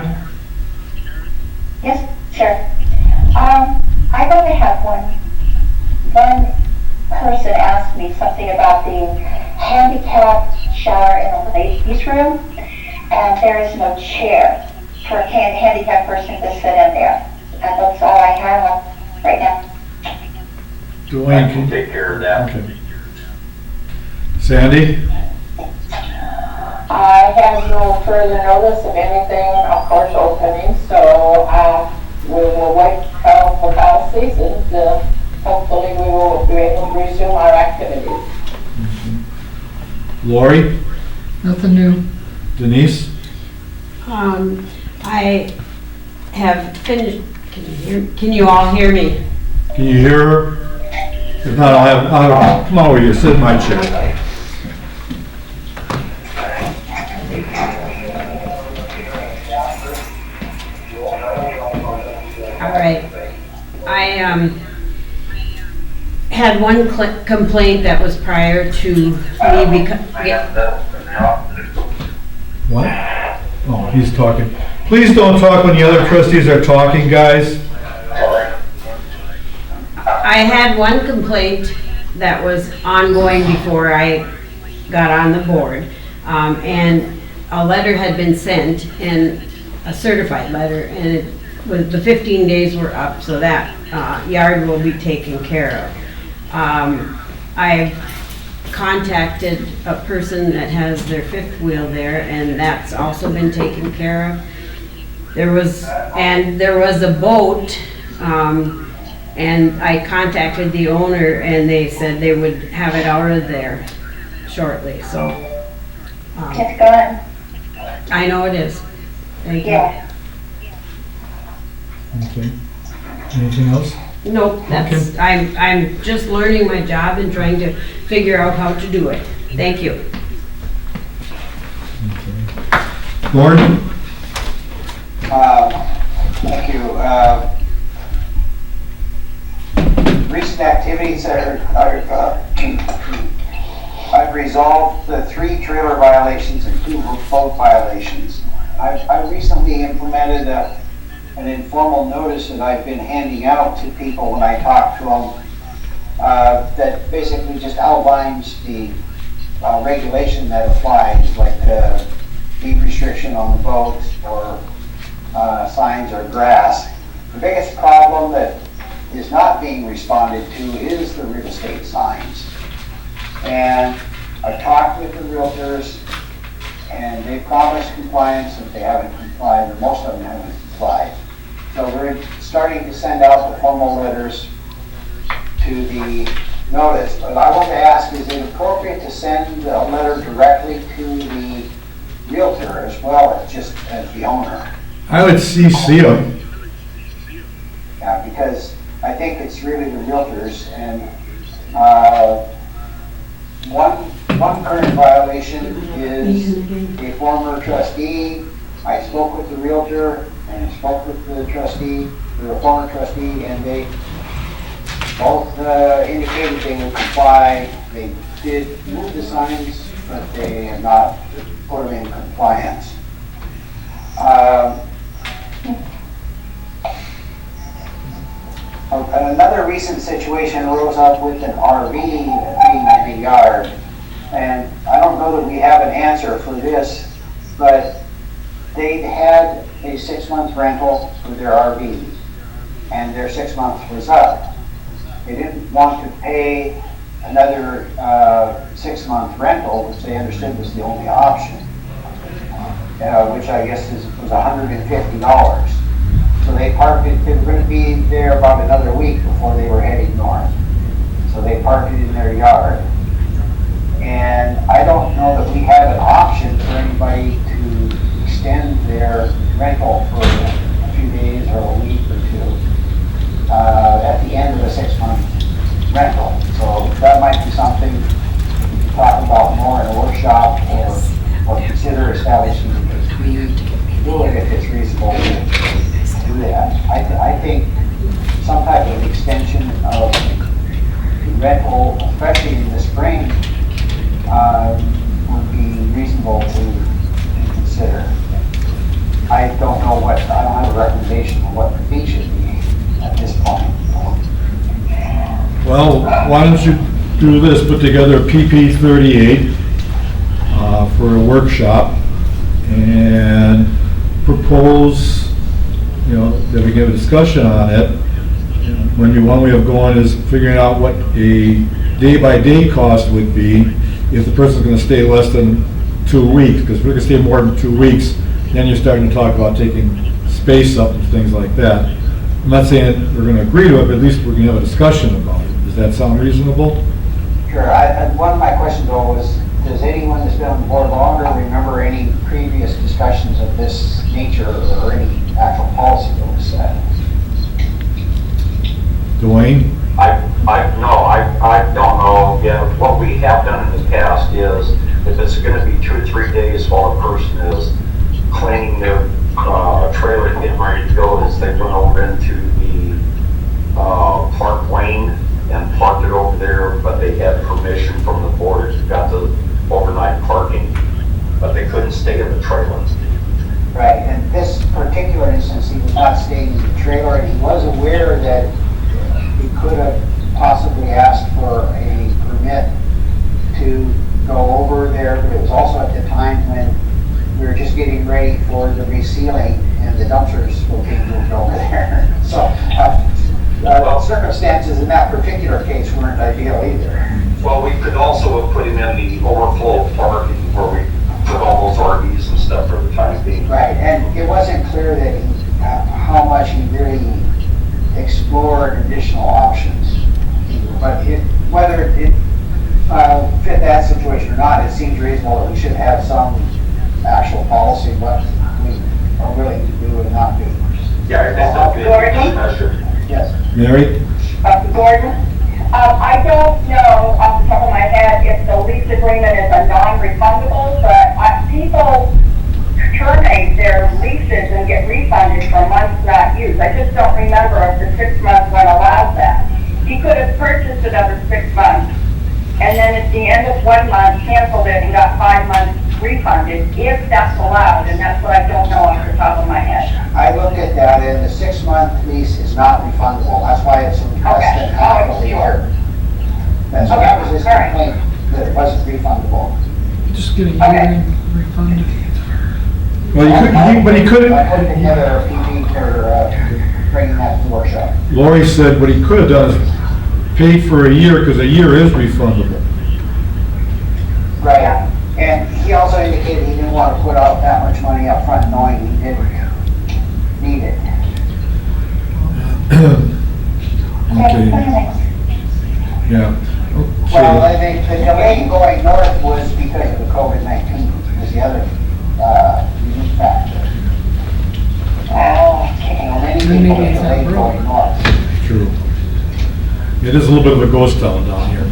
Yes, sir. I only have one person asked me something about the handicapped shower in the ladies' room, and there is no chair for a handicapped person to sit in there. And that's all I have right now. Dwayne, I can take care of that. Okay. Sandy? I have no further notice of anything, of course, opening, so we will wait for policies, and hopefully we will be able to resume our activities. Lori? Nothing new. Denise? I have finished, can you all hear me? Can you hear her? If not, I'll come over here, sit in my chair. had one complaint that was prior to me What? Oh, he's talking. Please don't talk when the other trustees are talking, guys. I had one complaint that was ongoing before I got on the board. And a letter had been sent, and a certified letter, and it was, the 15 days were up, so that yard will be taken care of. I've contacted a person that has their fifth wheel there, and that's also been taken care of. There was a boat, and I contacted the owner, and they said they would have it out of there shortly, so. It's gone. I know it is. Thank you. Yeah. Okay. Anything else? Nope, that's, I'm just learning my job and trying to figure out how to do it. Thank you. Okay. Gordon? Thank you. Recent activities I've resolved the 3 trailer violations and 2 boat violations. I recently implemented an informal notice that I've been handing out to people when I talk to them that basically just outlines the regulation that applies, like speed restriction on the boats or signs or grass. The biggest problem that is not being responded to is the real estate signs. And I've talked with the realtors, and they promised compliance, but they haven't complied, or most of them haven't complied. So we're starting to send out the formal letters to the notice. But I want to ask, is it appropriate to send a letter directly to the realtor as well as just as the owner? I would CC them. Yeah, because I think it's really the realtors, and one current violation is a former trustee. I spoke with the realtor and I spoke with the trustee, the former trustee, and they both indicated they would comply. They did move the signs, but they have not put them in compliance. Another recent situation arose up with an RV being in the yard, and I don't know that we have an answer for this, but they had a 6-month rental for their RV, and their 6 months was up. They didn't want to pay another 6-month rental, which they understood was the only option, which I guess was $150. So they parked it. They were going to be there about another week before they were heading north. So they parked it in their yard. And I don't know that we have an option for anybody to extend their rental for a few days or a week or 2 at the end of a 6-month rental. So that might be something we can talk about more in a workshop, or consider establishing a fee, do it if it's reasonable to do that. I think some type of extension of rental, especially in the spring, would be reasonable to consider. I don't have a recommendation on what the fee should be at this point. Well, why don't you do this, put together a PP 38 for a workshop and propose, that we give a discussion on it. One way of going is figuring out what a day-by-day cost would be if the person's going to stay less than 2 weeks, because if we're going to stay more than 2 weeks, then you're starting to talk about taking space up and things like that. I'm not saying we're going to agree to it, but at least we're going to have a discussion about it. Does that sound reasonable? Sure. One of my questions though was, does anyone that's been on the board longer remember any previous discussions of this nature or any actual policy that was set? Dwayne? I don't know. Yeah, what we have done in the past is, if it's going to be 2 or 3 days while a person is cleaning their trailer and getting ready to go, is they run over into the train and parked it over there, but they had permission from the board, got the overnight parking, but they couldn't stay in the trailer. Right, and this particular instance, he was not staying in the trailer, and he was aware that he could have possibly asked for a permit to go over there, but it was also at the time when we were just getting ready for the resealing, and the dumpsters were being moved over there. So, circumstances in that particular case weren't ideal either. Well, we could also have put him in the overflow parking where we put all those RVs and stuff for the time being. Right, and it wasn't clear that he, how much he really explored additional options. But whether it fit that situation or not, it seems reasonable that we should have some actual policy what we are willing to do and not do. Yeah, it's a good measure. Yes. Mary? Gordon? I don't know off the top of my head if the lease agreement is a non-refundable, but people terminate their leases and get refunded for months not used. I just don't remember if the 6 months one allows that. He could have purchased another 6 months, and then at the end of 1 month, canceled it and got 5 months refunded, if that's allowed, and that's what I don't know off the top of my head. I looked at that, and the 6-month lease is not refundable. That's why it's less than half of the year. That was his complaint, that it wasn't refundable. Just get a year refunded. Well, but he couldn't, I put together a PP for bringing that to the workshop. Lori said what he could have done is paid for a year, because a year is refundable. Right, and he also indicated he didn't want to put out that much money up front, knowing he didn't need it. Okay. Yeah. Well, I Okay. think the delay going north was because of the COVID-19, was the other unique factor. Many people get delayed going north. True. It is a little bit of a ghost town down here.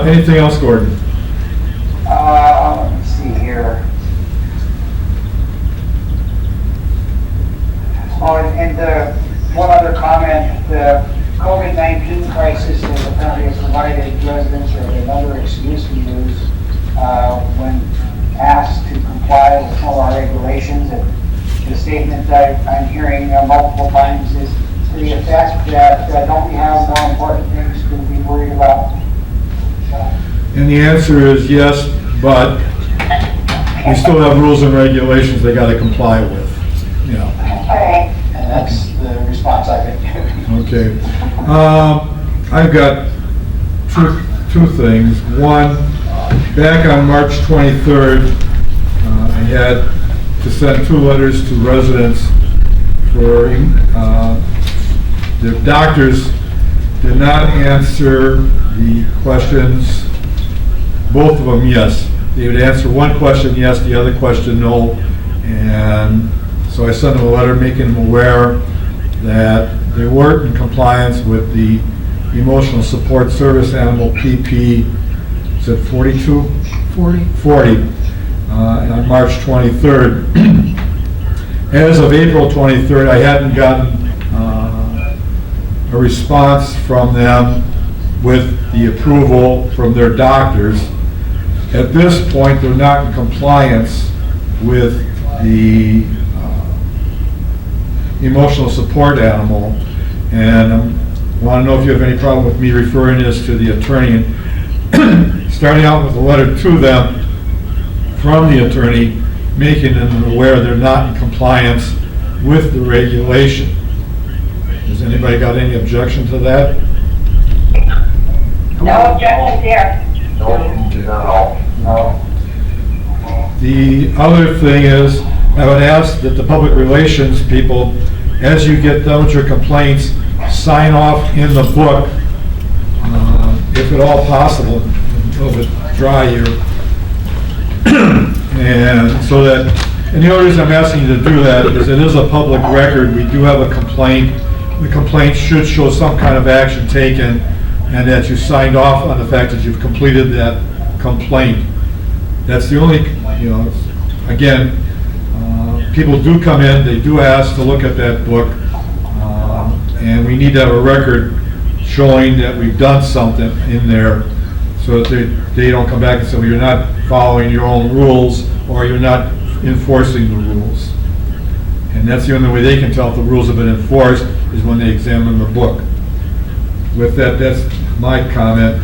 Anything else, Gordon? Let me see here. Oh, and one other comment, the COVID-19 crisis has apparently provided residents with another excuse to use when asked to comply with some of our regulations. And the statement that I'm hearing multiple times is to the effect that don't we have more important things to be worried about? And the answer is yes, but we still have rules and regulations they got to comply with. Yeah. Okay. And that's the response I've been giving. Okay. I've got two things. One, back on March 23rd, I had to send 2 letters to residents for the doctors did not answer the questions, both of them yes. They would answer one question yes, the other question no, and so I sent them a letter making them aware that they weren't in compliance with the Emotional Support Service Animal PP, is it 42? 40. On March 23rd. As of April 23rd, I hadn't gotten a response from them with the approval from their doctors. At this point, they're not in compliance with the emotional support animal, and I want to know if you have any problem with me referring this to the attorney, and starting out with a letter to them from the attorney, making them aware they're not in compliance with the regulation. Has anybody got any objection to that? No objections here. No. The other thing is, I would ask that the public relations people, as you get done with your complaints, sign off in the book, if at all possible, a little bit dry here. And so that, and the only reason I'm asking you to do that is it is a public record. We do have a complaint. The complaint should show some kind of action taken, and that you signed off on the fact that you've completed that complaint. That's the only, again, people do come in, they do ask to look at that book, and we need to have a record showing that we've done something in there, so that they don't come back and say, well, you're not following your own rules, or you're not enforcing the rules. And that's the only way they can tell if the rules have been enforced, is when they examine the book. With that, that's my comment.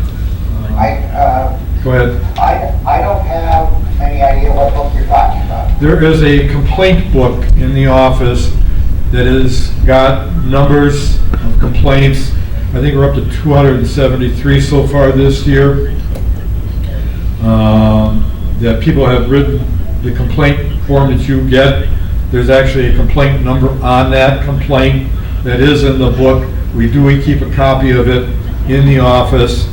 Go ahead. I don't have any idea what book you're talking about. There is a complaint book in the office that has got numbers of complaints. I think we're up to 273 so far this year. That people have written the complaint form that you get. There's actually a complaint number on that complaint that is in the book. We keep a copy of it in the office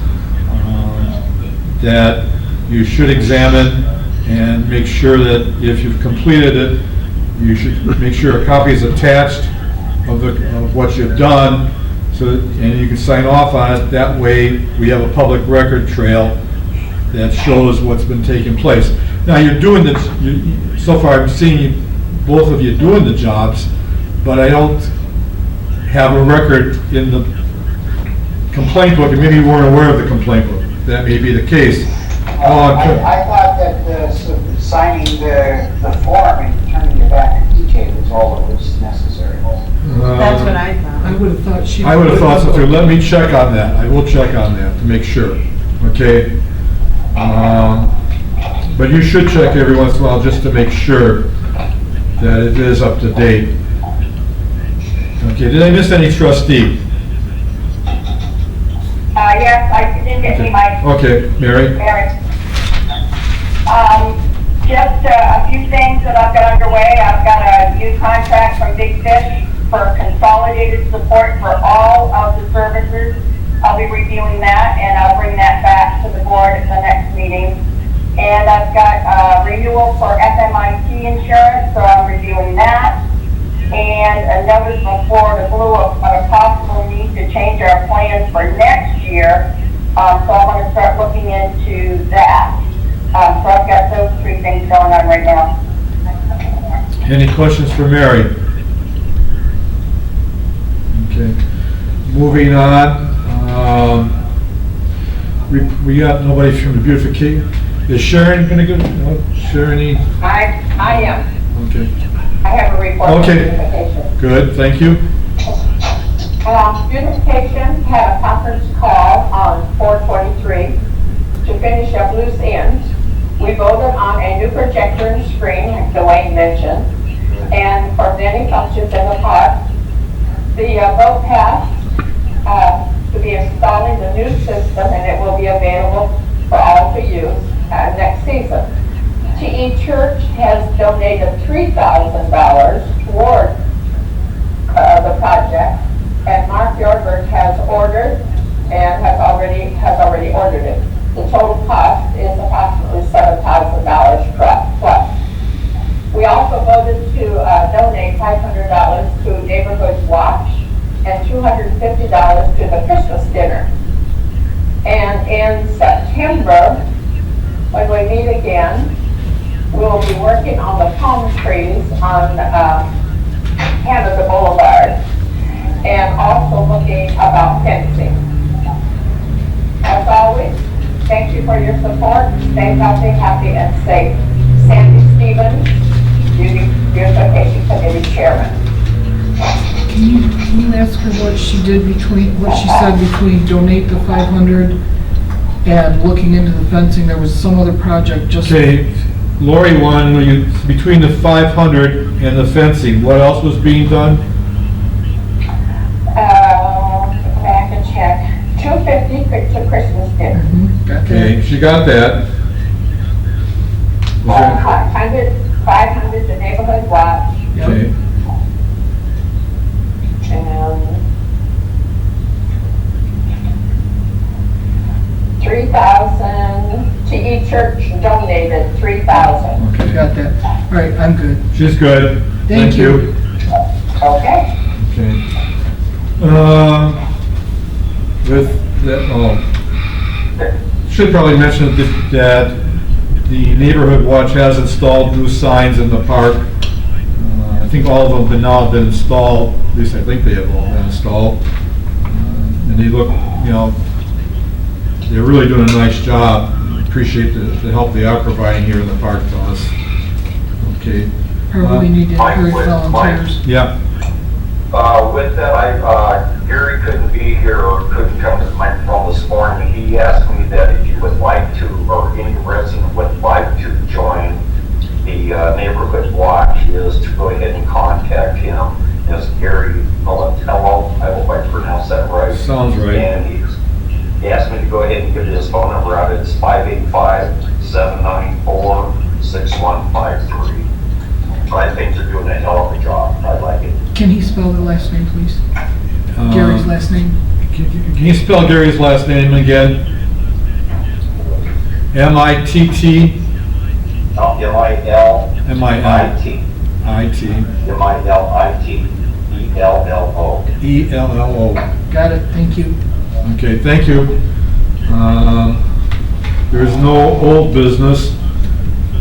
that you should examine and make sure that if you've completed it, you should make sure a copy is attached of what you've done, and you can sign off on it. That way we have a public record trail that shows what's been taking place. Now you're doing this, so far I'm seeing both of you doing the jobs, but I don't have a record in the complaint book, and maybe you weren't aware of the complaint book. That may be the case. I thought that signing the form and turning it back to DJ was all that was necessary. That's what I thought. I would have thought she. I would have thought so too. Let me check on that. I will check on that to make sure. Okay? But you should check every once in a while just to make sure that it is up to date. Okay, did I miss any trustee? Yes, I didn't get any mic. Okay, Mary? Just a few things that I've got underway. I've got a new contract from Big Fish for consolidated support for all of the services. I'll be reviewing that, and I'll bring that back to the board at the next meeting. And I've got a renewal for FMIT insurance, so I'm reviewing that. And a notice from Florida Blue of a possible need to change our plans for next year. So I'm going to start looking into that. So I've got those three things going on right now. Any questions for Mary? Okay. Moving on. We got nobody from the beautification. Is Sharon going to go? No, Sharon? I am. Okay. I have a report. Okay. On beautification. Good, thank you. Beautification had a conference call on 4/23 to finish up loose ends. We voted on a new projector and screen, like Dwayne mentioned, and for many functions in the park. The vote passed to be installing the new system, and it will be available for all to use next season. TE Church has donated $3,000 toward the project, and Mark Yorberg has ordered and has already ordered it. The total cost is approximately $7,000 plus. We also voted to donate $500 to Neighborhood Watch and $250 to the Christmas dinner. And in September, when we meet again, we will be working on the palm trees on Canada Boulevard, and also looking about fencing. As always, thank you for your support. Stay healthy, happy, and safe. Sandy Stevens, Beautification Committee Chairman. Can you ask her what she did what she said between donate the 500 and looking into the fencing? There was some other project just. Okay, Lori wanted, between the 500 and the fencing, what else was being done? Back and check. $250 to Christmas dinner. Okay, she got that. Was there- 500 to Neighborhood Watch. Okay, And 3,000, TE Church donated 3,000. okay. Got that. All right, I'm good. She's good. Thank you. Okay. Okay. With that, should probably mention that the Neighborhood Watch has installed new signs in the park. I think all of them now have been installed, at least I think they have all been installed. And they look, you know, they're really doing a nice job. Appreciate the help they are providing here in the park to us. Okay. Probably need to encourage volunteers. Yeah. With that, Gary couldn't be here or couldn't come to the microphone this morning. He asked me that if you would like to, or any resident would like to join the neighborhood watch, is to go ahead and contact him. It's Gary Militello. I hope I pronounced that right. Sounds right. And he asked me to go ahead and give his phone number out. It's 585-794-6153. I think they're doing a hell of a job. I like it. Can he spell the last name, please? Gary's last name? Can you spell Gary's last name again? M-I-T-T? M-I-L. M-I-L. I-T. M-I-L-I-T-E-L-L-O. E-L-L-O. Got it, thank you. Okay, thank you. There's no old business.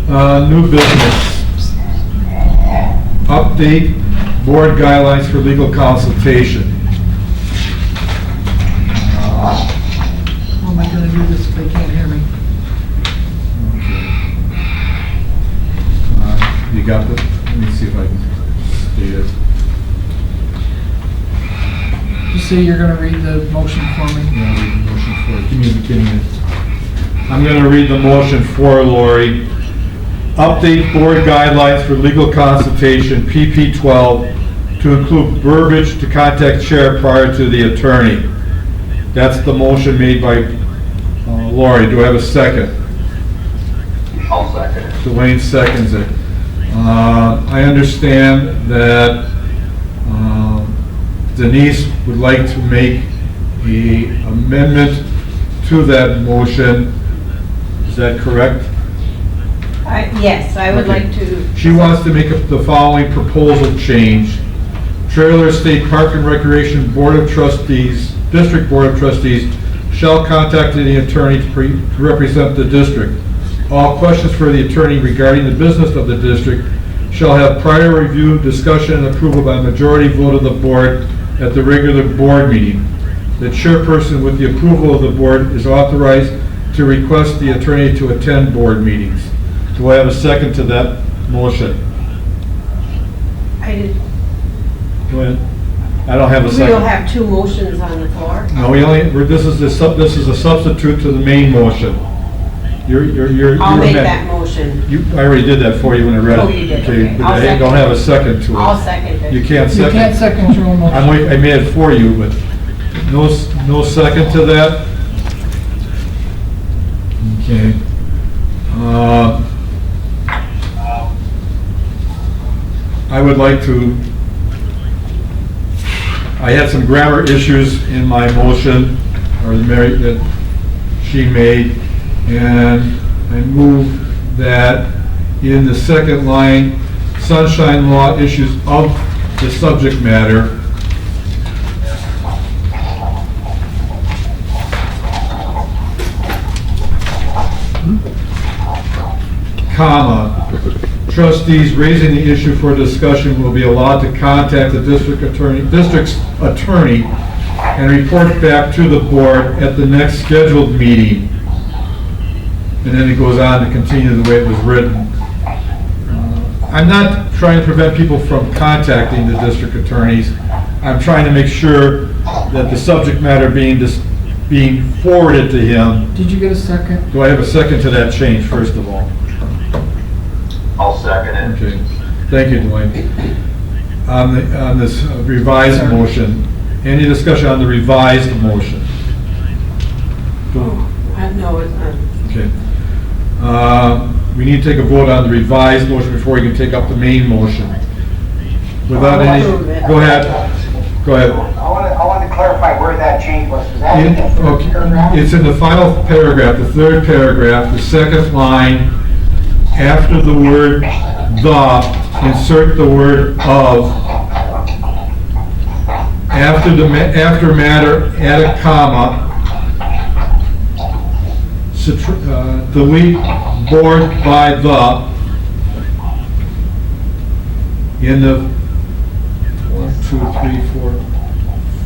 New business. Update board guidelines for legal consultation. How am I gonna do this if they can't hear me? You got this? Let me see if I can state it. Just say you're gonna read the motion for me. Yeah, I'll read the motion for it. Give me the beginning. I'm going to read the motion for Lori. Update board guidelines for legal consultation, PP12, to include verbiage to contact chair prior to the attorney. That's the motion made by Lori. Do I have a second? I'll second it. Dwayne seconds it. I understand that Denise would like to make an amendment to that motion. Is that correct? Yes, I would Okay. like to. She wants to make the following proposal change. Trailer State Park and Recreation Board of Trustees, District Board of Trustees, shall contact the attorney to represent the district. All questions for the attorney regarding the business of the district shall have prior review, discussion, and approval by majority vote of the board at the regular board meeting. The chairperson, with the approval of the board, is authorized to request the attorney to attend board meetings. Do I have a second to that motion? I did, Go ahead. I don't have a we second. don't have two motions on the floor. No, this is a substitute to the main motion. You're I'll make amend- that motion. I already did that for you when I read it. Oh, you did, okay. But I'll I second don't have a it. second to it. I'll second it. You can't You can't second. second your own motion. I made it for you, but no second to that? Okay. I would like to, I had some grammar issues in my motion, or that she made, and I move that in the second line, sunshine law issues of the subject matter, comma, trustees raising the issue for discussion will be allowed to contact the district's attorney and report back to the board at the next scheduled meeting. And then it goes on to continue the way it was written. I'm not trying to prevent people from contacting the district attorneys. I'm trying to make sure that the subject matter being forwarded to him. Did you get a second? Do I have a second to that change, first of all? I'll second it. Okay, thank you, Dwayne. On this revised motion, any discussion on the revised motion? No, it's not. Okay. We need to take a vote on the revised motion before we can take up the main motion. Without any, go ahead. Go ahead. I want to clarify where that change was. Was that in the first Okay, paragraph? it's in the final paragraph, the third paragraph, the second line. After the word "the," insert the word "of." After matter, add a comma. Delete board by the. in the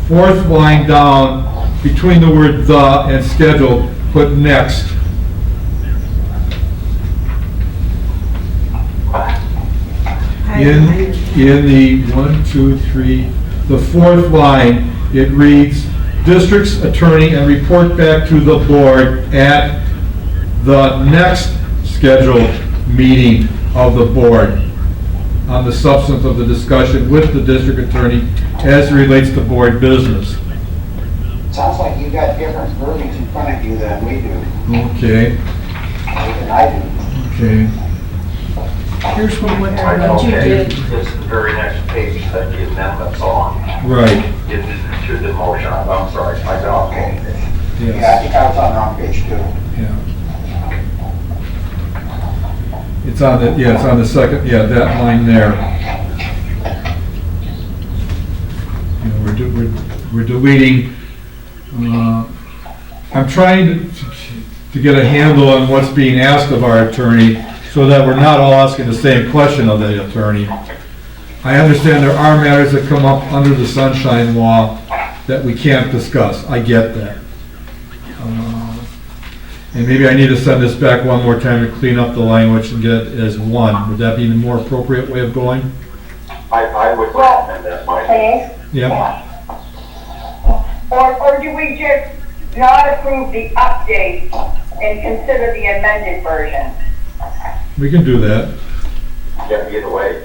4th line down, between the word "the" and "scheduled," put "next." In the the 4th line, it reads, "District's attorney and report back to the board at the next scheduled meeting of the board on the substance of the discussion with the district attorney as relates to board business." Sounds like you got different verbiage in front of you than we do, Okay, than I do. okay. Here's what you Okay, did. it's the very next page that the amendment's on. Right, To the motion, I'm sorry, I got Okay. it. Yeah, I yes, think I was on the wrong page too. yeah. It's on the, yeah, it's on the second, yeah, that line there. You know, we're deleting, I'm trying to get a handle on what's being asked of our attorney, so that we're not all asking the same question of the attorney. I understand there are matters that come up under the Sunshine Law that we can't discuss. I get that. And maybe I need to send this back one more time to clean up the language and get it as one. Would that be the more appropriate way of going? I would recommend that, Mike. Okay? Yeah, Or do we just not approve the update and consider the amended version? we can do that. Yeah, either way.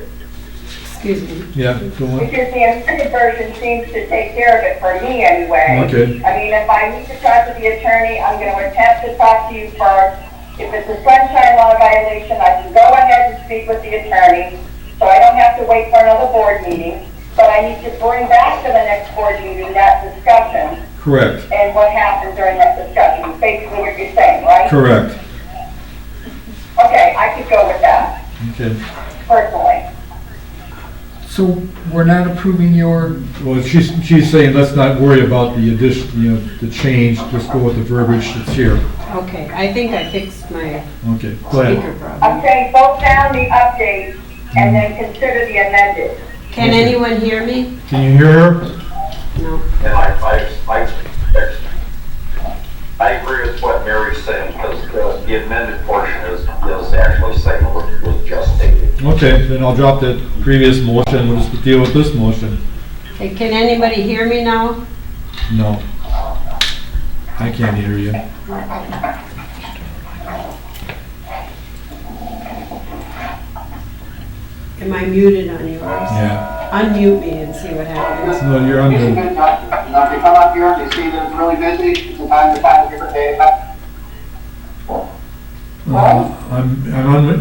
Excuse me. Yeah, go on. Because the amended version seems to take care of it for me anyway. Okay. I mean, if I need to talk to the attorney, I'm gonna attempt to talk to you first. If it's a sunshine law violation, I can go ahead and speak with the attorney, so I don't have to wait for another board meeting. But I need to bring back to the next board meeting that discussion Correct, and what happened during that discussion, is basically what you're saying, right? correct. Okay, I could go with that, Okay. personally. So we're not approving your, Well, she's saying let's not worry about the addition, you know, the change, just go with the verbiage that's here. Okay, I think I fixed my Okay, go ahead. speaker problem. I'm saying vote down the update and then consider the amended. Can anyone hear me? Can you hear her? No. And I agree with what Mary's saying, because the amended portion is actually saying what was just stated. Okay, then I'll drop that previous motion, we'll just deal with this motion. Okay, can anybody hear me now? No. I can't hear you. Am I muted on yours? Yeah. Unmute me and see what happens. No, you're on It's a the, good time. Now, if you come up here and you see that it's really busy, it's a time to find a different day.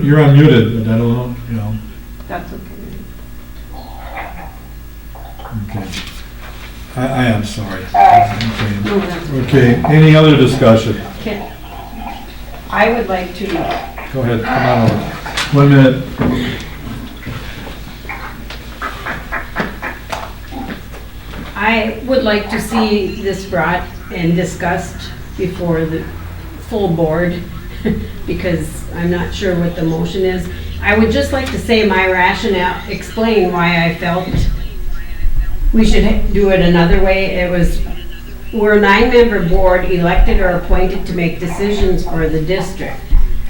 you're unmuted, but I don't know, you know, That's okay. okay. I am sorry. Alright. No, that's okay. Okay, any other discussion? I would like to, Go ahead, come on over. 1 minute. I would like to see this brought and discussed before the full board, because I'm not sure what the motion is. I would just like to say my rationale, explain why I felt we should do it another way. We're a 9-member board elected or appointed to make decisions for the district.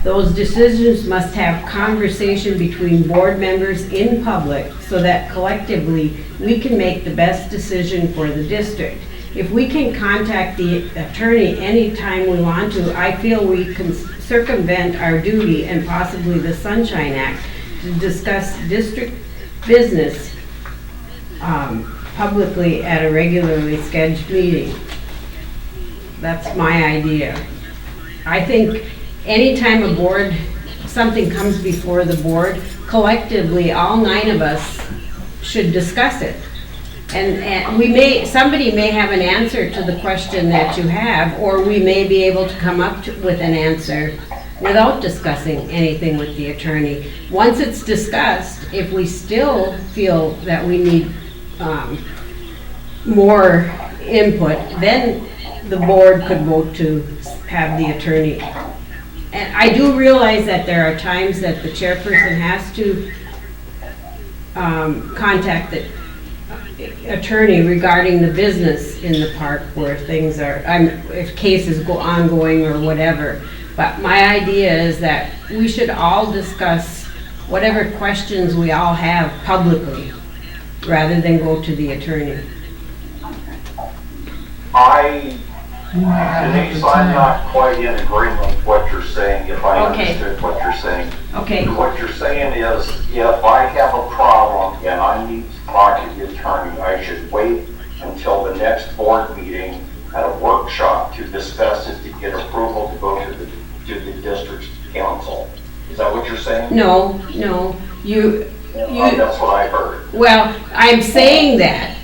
Those decisions must have conversation between board members in public so that collectively we can make the best decision for the district. If we can contact the attorney anytime we want to, I feel we can circumvent our duty and possibly the Sunshine Act to discuss district business publicly at a regularly scheduled meeting. That's my idea. I think anytime a board, something comes before the board, collectively, all 9 of us should discuss it. And somebody may have an answer to the question that you have, or we may be able to come up with an answer without discussing anything with the attorney. Once it's discussed, if we still feel that we need more input, then the board could vote to have the attorney. And I do realize that there are times that the chairperson has to contact the attorney regarding the business in the park where things are, if cases go ongoing or whatever. But my idea is that we should all discuss whatever questions we all have publicly, rather than go to the attorney. Denise, I'm not quite in agreement with what you're saying, if I Okay. understood what you're saying. Okay, What you're saying is, if I have a problem and I need to talk to the attorney, I should wait until the next board meeting at a workshop to discuss it, to get approval to go to the district's council. Is that what you're saying? no, you, That's what I heard. well, I'm saying that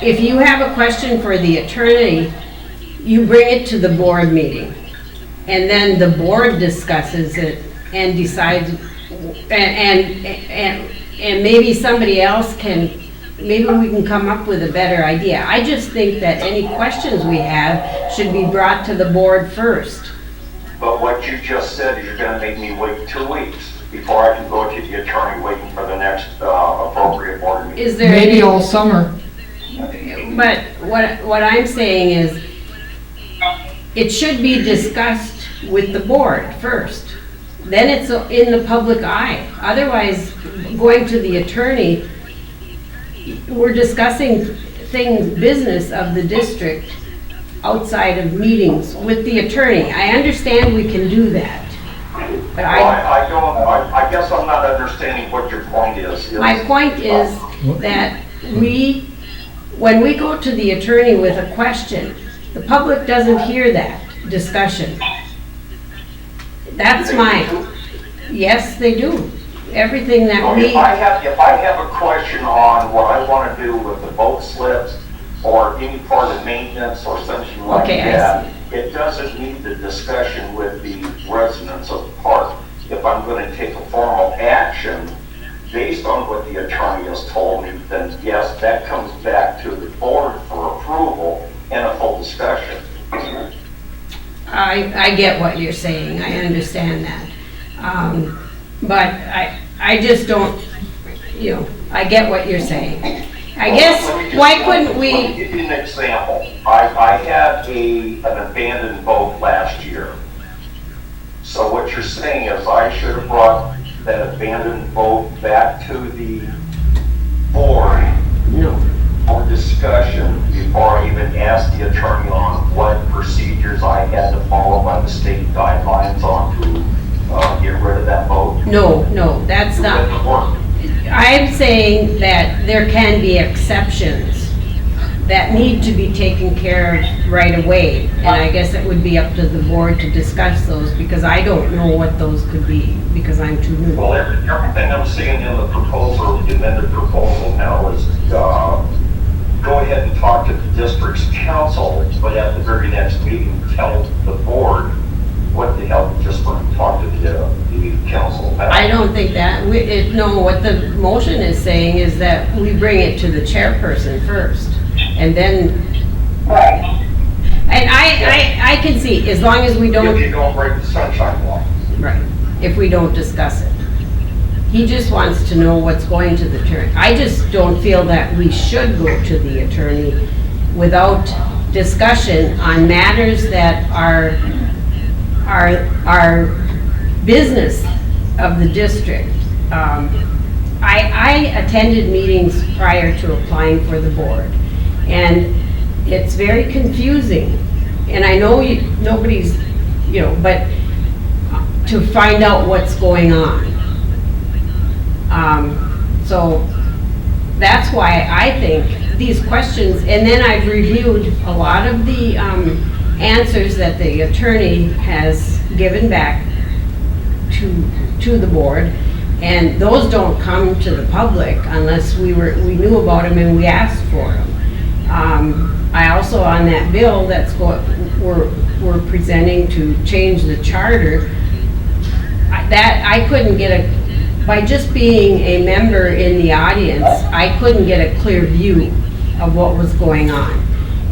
if you have a question for the attorney, you bring it to the board meeting. And then the board discusses it and decides, and maybe somebody else can, maybe we can come up with a better idea. I just think that any questions we have should be brought to the board first. But what you just said is you're gonna make me wait 2 weeks before I can go to the attorney waiting for the next appropriate board meeting. Is there? Maybe all summer. But what I'm saying is, it should be discussed with the board first. Then it's in the public eye. Otherwise, going to the attorney, we're discussing business of the district outside of meetings with the attorney. I understand we can do that. But I guess I'm not understanding what your point is. my point is that when we go to the attorney with a question, the public doesn't hear that discussion. That's yes, they do. Everything that If I have a question on what I want to do with the boat slips or any part of maintenance or something like Okay, I that, it doesn't need the discussion with the residents of the park. If I'm going to take a formal action based on what the attorney has told me, then yes, that comes back to the board for approval and a full discussion. I get what you're saying, I understand that. But I just don't, I get what you're saying. I guess, why couldn't Let me we, give you an example. I had an abandoned boat last year. So what you're saying is I should have brought that abandoned boat back to the board no, for discussion before I even asked the attorney on what procedures I had to follow by the state guidelines on to get rid of that boat. no, that's It not. didn't work. I'm saying that there can be exceptions that need to be taken care of right away. And I guess it would be up to the board to discuss those, because I don't know what those could be, because I'm too new. Well, everything I'm seeing in the proposal, the amended proposal now is, go ahead and talk to the district's council, but at the very next meeting, tell the board what the hell you just went and talked to the council about. I don't think that, no, what the motion is saying is that we bring it to the chairperson first, and then, Right. and I can see, as long as we If don't, you don't break the sunshine law. right, if we don't discuss it. He just wants to know what's going to the attorney. I just don't feel that we should go to the attorney without discussion on matters that are business of the district. I attended meetings prior to applying for the board, and it's very confusing. And I know nobody's, but to find out what's going on. So that's why I think these questions, and then I've reviewed a lot of the answers that the attorney has given back to the board, and those don't come to the public unless we knew about them and we asked for them. I also, on that bill that's we're presenting to change the charter, I couldn't get by just being a member in the audience, I couldn't get a clear view of what was going on.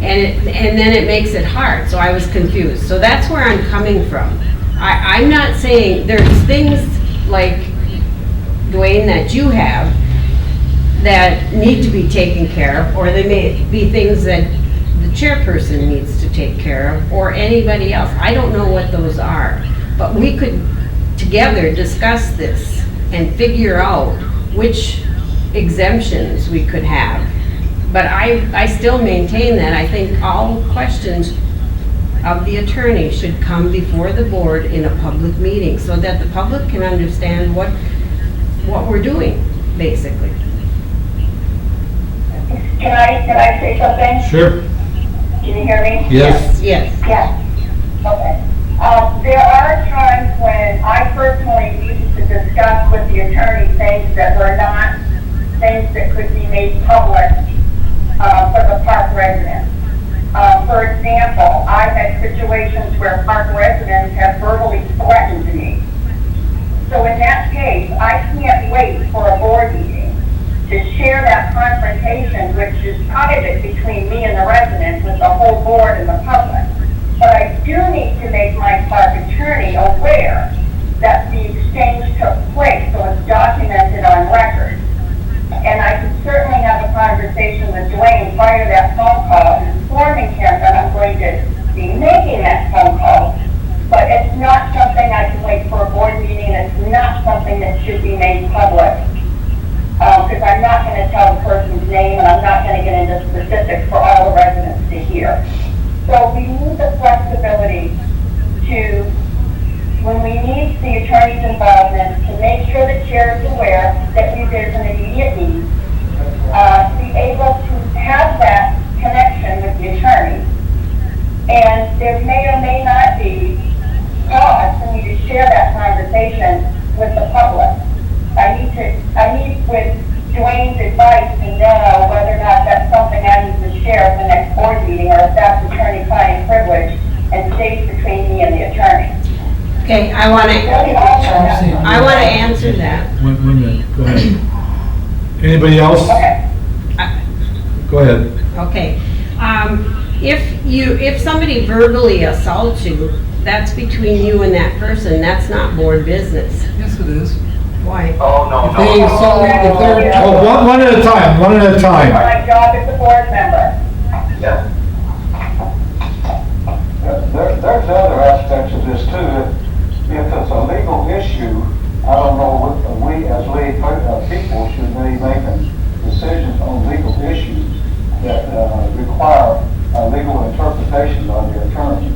And then it makes it hard, so I was confused. So that's where I'm coming from. I'm not saying, there's things like, Dwayne, that you have that need to be taken care of, or they may be things that the chairperson needs to take care of, or anybody else. I don't know what those are, but we could together discuss this and figure out which exemptions we could have. But I still maintain that I think all questions of the attorney should come before the board in a public meeting so that the public can understand what we're doing, basically. Can I say something? Sure. Can you hear me? Yes. Yes. Yeah. Okay. There are times when I personally need to discuss with the attorney things that were not things that could be made public for the park residents. For example, I've had situations where park residents have verbally threatened me. So in that case, I can't wait for a board meeting to share that confrontation, which is private between me and the residents, with the whole board and the public. But I do need to make my park attorney aware that the exchange took place, so it's documented on record. And I can certainly have a conversation with Dwayne prior to that phone call, informing him that I'm going to be making that phone call. But it's not something I can wait for a board meeting, it's not something that should be made public. Because I'm not going to tell the person's name, and I'm not going to get into specifics for all the residents to hear. So we need the flexibility to, when we need the attorney's involvement, to make sure the chair is aware that there's an immediate need, be able to have that connection with the attorney. And there may or may not be cause for me to share that conversation with the public. I need with Dwayne's advice to know whether or not that's something I need to share at the next board meeting, or if that's attorney-client privilege and stays between me and the attorney. Okay, I want to answer that. One minute, go ahead. Anybody else? Okay. Go ahead. Okay. If somebody verbally assaults you, that's between you and that person. That's not board business. Yes, it is. Why? Oh, no, If they no. assault, if they're, Oh, one at a time, one at a time. My job as a board member. Yeah. There's other aspects of this too. If it's a legal issue, I don't know, we as lead people should be making decisions on legal issues that require legal interpretation by the attorney.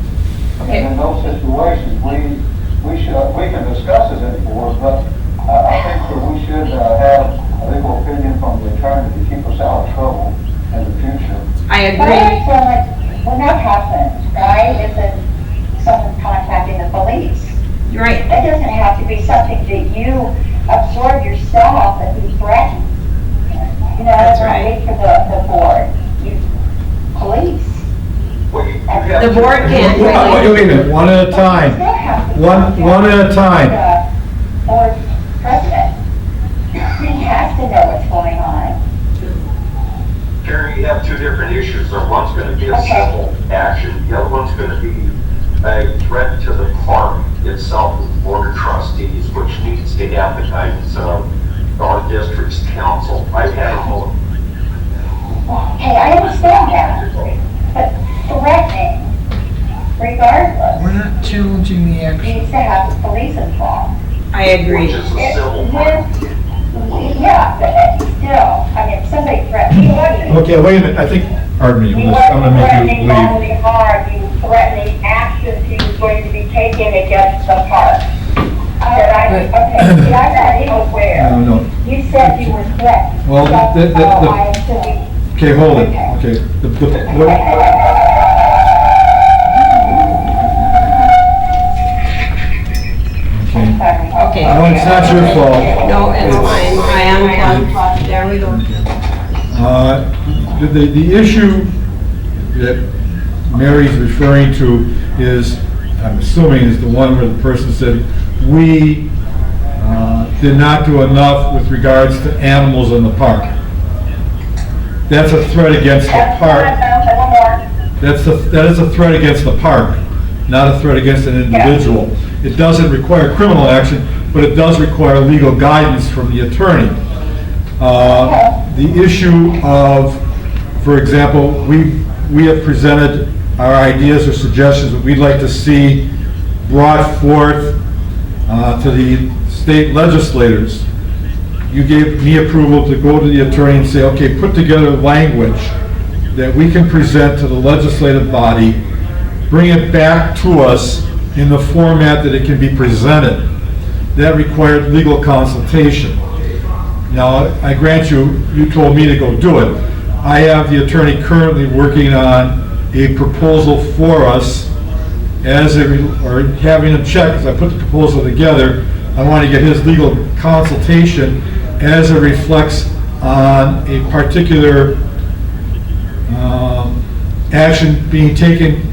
Okay. And in those situations, we can discuss it in the board, but I think that we should have a legal opinion from the attorney to keep us out of trouble in the future. I But I agree. feel like when that happens, right, is that someone's contacting the police. Right. That doesn't have to be something that you absorb yourself and be threatened. You know, That's don't right. wait for the board. Police. Well, you have The to- board can't Wait a really. minute, one at a time. Still have to One contact at a time. the board president. He has to know what's going on. Karen, you have two different issues. The one's going to be a Okay. civil action. The other one's going to be a threat to the park itself with the board of trustees, which needs to have the guidance of our district's council. I've had a whole, Okay, I understand that. But threatening, regardless, we're not challenging the action. needs to have the police involved. I agree. which is a civil one. Yeah, but still, I mean, if somebody threatens you, Okay, wait a minute, I think, pardon me, he I'm wasn't gonna make threatening you leave. only hard, he was threatening actions he was going to be taking against the park. Okay, see, I'm not aware. No. You said you were threatened. Well, So, I assume Okay, hold it, okay. Okay. Okay. No, it's not your fault. No, it's fine. I unplugged. There we go. The issue that Mary's referring to is, I'm assuming, is the one where the person said, we did not do enough with regards to animals in the park. That's a threat against the park. That is a threat against the park, not a threat against an individual. It doesn't require criminal action, but it does require legal guidance from the attorney. The issue of, for example, we have presented our ideas or suggestions that we'd like to see brought forth to the state legislators. You gave me approval to go to the attorney and say, okay, put together language that we can present to the legislative body, bring it back to us in the format that it can be presented. That required legal consultation. Now, I grant you, you told me to go do it. I have the attorney currently working on a proposal for us or having him check, as I put the proposal together, I want to get his legal consultation as it reflects on a particular action being taken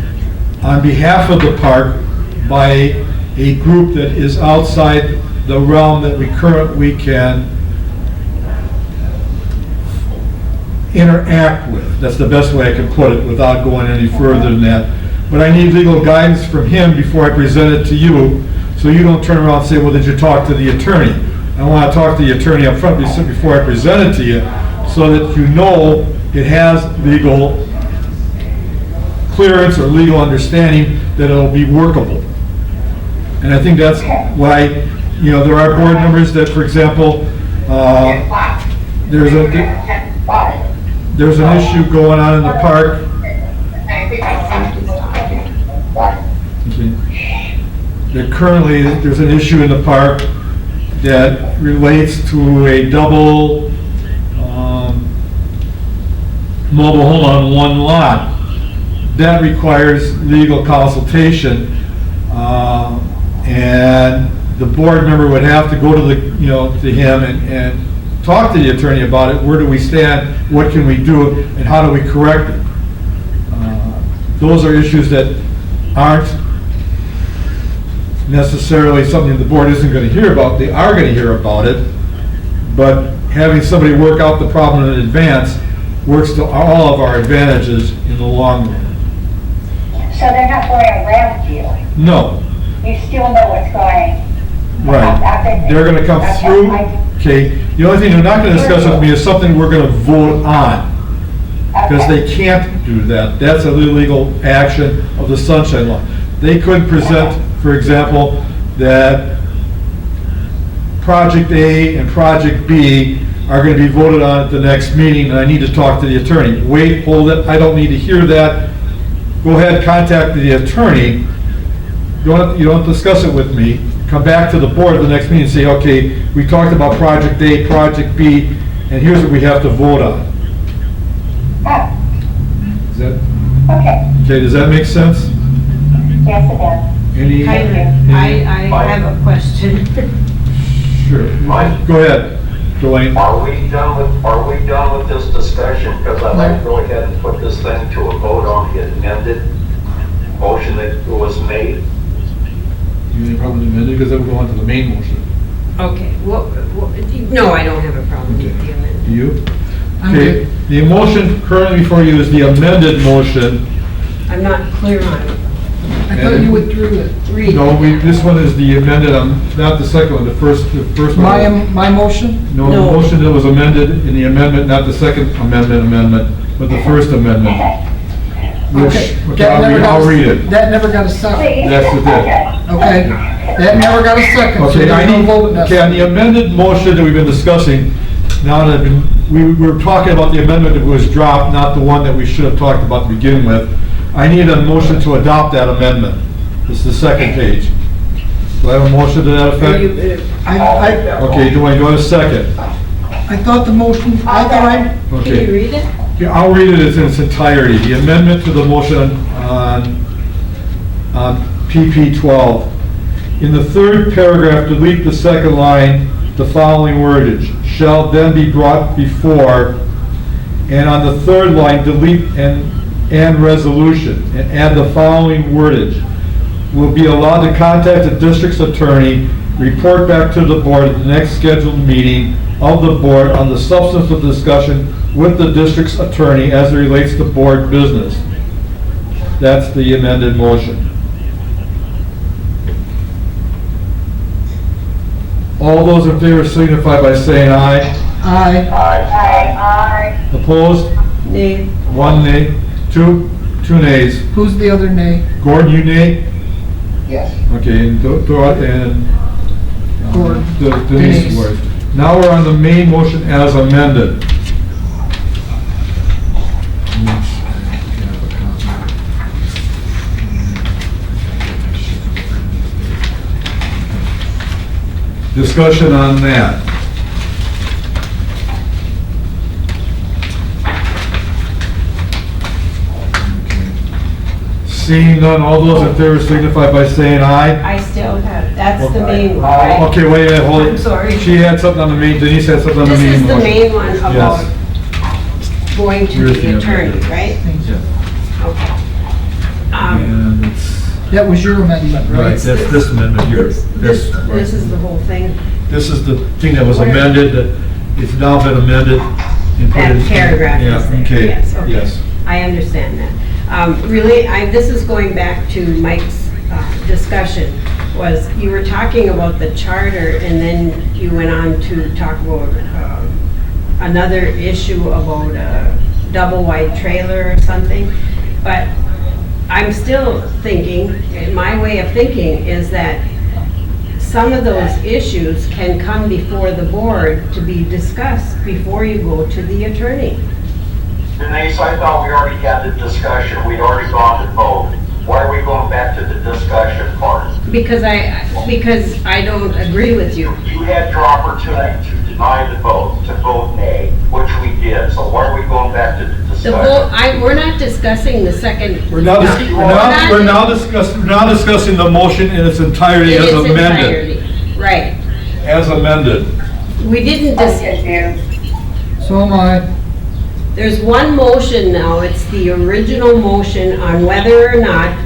on behalf of the park by a group that is outside the realm that we can interact with. That's the best way I can put it without going any further than that. But I need legal guidance from him before I present it to you, so you don't turn around and say, well, did you talk to the attorney? I want to talk to the attorney up front before I present it to you, so that you know it has legal clearance or legal understanding that it'll be workable. And I think that's why, there are board members that, for example, there's an issue going on in the park. Okay. That currently, there's an issue in the park that relates to a double mobile home on one lot. That requires legal consultation, and the board member would have to go to to him and talk to the attorney about it. Where do we stand? What can we do? And how do we correct it? Those are issues that aren't necessarily something the board isn't going to hear about. They are going to hear about it, but having somebody work out the problem in advance works to all of our advantages in the long run. So they're not going around you? No. You still know what's going? Right. They're going to come through. Okay. The only thing they're not going to discuss with me is something we're going to vote on, because they can't do that. That's a illegal action of the Sunshine Law. They could present, for example, that Project A and Project B are going to be voted on at the next meeting, and I need to talk to the attorney. Wait, hold it, I don't need to hear that. Go ahead, contact the attorney. You don't discuss it with me. Come back to the board at the next meeting and say, okay, we talked about Project A, Project B, and here's what we have to vote on. Is that, okay, does that make sense? Yes, it does. Any? I have a question. Sure. Go ahead, Dwayne. Are we done with this discussion? Because I'd like to go ahead and put this thing to a vote on the amended motion that was made. You have a problem with the amendment, because that would go on to the main motion. Okay, no, I don't have a problem with the amendment. Do you? Okay, the motion currently before you is the amended motion. I'm not clear on it. I thought you withdrew it. Read. No, this one is the amended, not the second one, the first one. My motion? No, the motion that was amended in the amendment, not the second amendment, but the first amendment. Okay. Which I'll read it. That never got a second. Yes, it did. Okay, that never got a second. So Okay, there's no vote necessary. on the amended motion that we've been discussing, now that we were talking about the amendment that was dropped, not the one that we should have talked about to begin with. I need a motion to adopt that amendment. This is the second page. Do I have a motion to that effect? Okay, do I a second? I thought the motion, Can you Okay. read it? Yeah, I'll read it in its entirety. The amendment to the motion on PP 12. In the third paragraph, delete the second line, the following wordage, shall then be brought before, and on the third line, delete and resolution, and add the following wordage, will be allowed to contact the district's attorney, report back to the board at the next scheduled meeting of the board on the substance of the discussion with the district's attorney as it relates to board business. That's the amended motion. All those in favor signify by saying aye. Aye. Aye. Opposed? Nay. 1 nay, two nays. Who's the other nay? Gordon, you nay? Yes. Okay, and Gordon. Denise Denise. was. Now we're on the main motion as amended. Discussion on that. Seeing none, all those in favor signify by saying aye. I still have, that's the main one, right? Okay, wait a minute, hold it. I'm sorry. She had something on the main, Denise had something on the This main is the motion. main one about Yes. going to Here's the the attorney, amendment. right? Yeah. Okay. And it's, That was your amendment, right, right? that's this amendment here. This is the whole thing, This is the thing that was amended, that it's now been amended. and put that in- paragraph is Yeah, there. okay, Yes, okay. yes. I understand that. Really, this is going back to Mike's discussion, was you were talking about the charter and then you went on to talk about another issue about a double wide trailer or something. But I'm still thinking, my way of thinking is that some of those issues can come before the board to be discussed before you go to the attorney. Denise, I thought we already had the discussion, we'd already gone to vote. Why are we going back to the discussion part? Because I don't agree with you. You had your opportunity to deny the vote, to vote nay, which we did, so why are we going back to the The vote, discussion? we're not discussing the second. We're now discussing the motion in its entirety In as its amended. entirety. Right. As amended. We didn't So am I. There's one motion now, it's the original motion on whether or not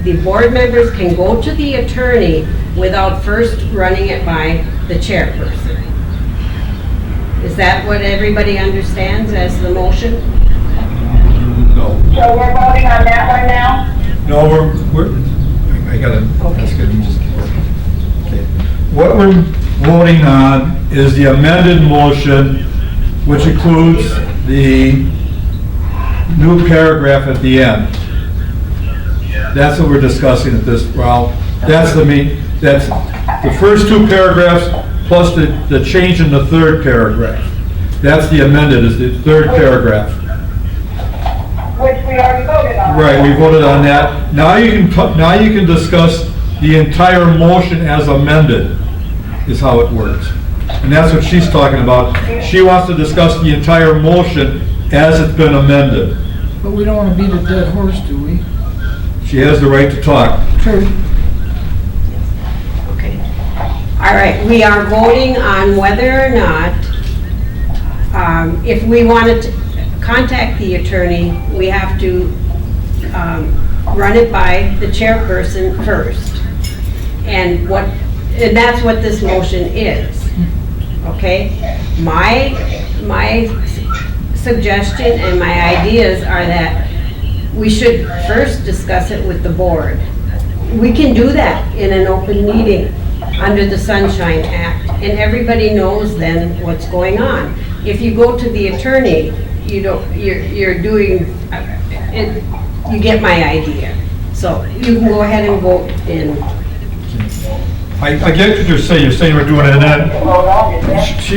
the board members can go to the attorney without first running it by the chairperson. Is that what everybody understands as the motion? No. So we're voting on that one now? No, I gotta, that's good, let me just. Okay. What we're voting on is the amended motion, which includes the new paragraph at the end. That's what we're discussing at this, well, that's the first two paragraphs plus the change in the third paragraph. That's the amended, is the third paragraph. Which we already voted on. Right, we voted on that. Now you can discuss the entire motion as amended, is how it works. And that's what she's talking about. She wants to discuss the entire motion as it's been amended. But we don't want to beat a dead horse, do we? She has the right to talk. True. Okay. All right, we are voting on whether or not, if we wanted to contact the attorney, we have to run it by the chairperson first. And that's what this motion is. Okay? My suggestion and my ideas are that we should first discuss it with the board. We can do that in an open meeting under the Sunshine Act, and everybody knows then what's going on. If you go to the attorney, you're doing, you get my idea. So you can go ahead and vote in. I get what you're saying. You're saying we're doing it, and then she's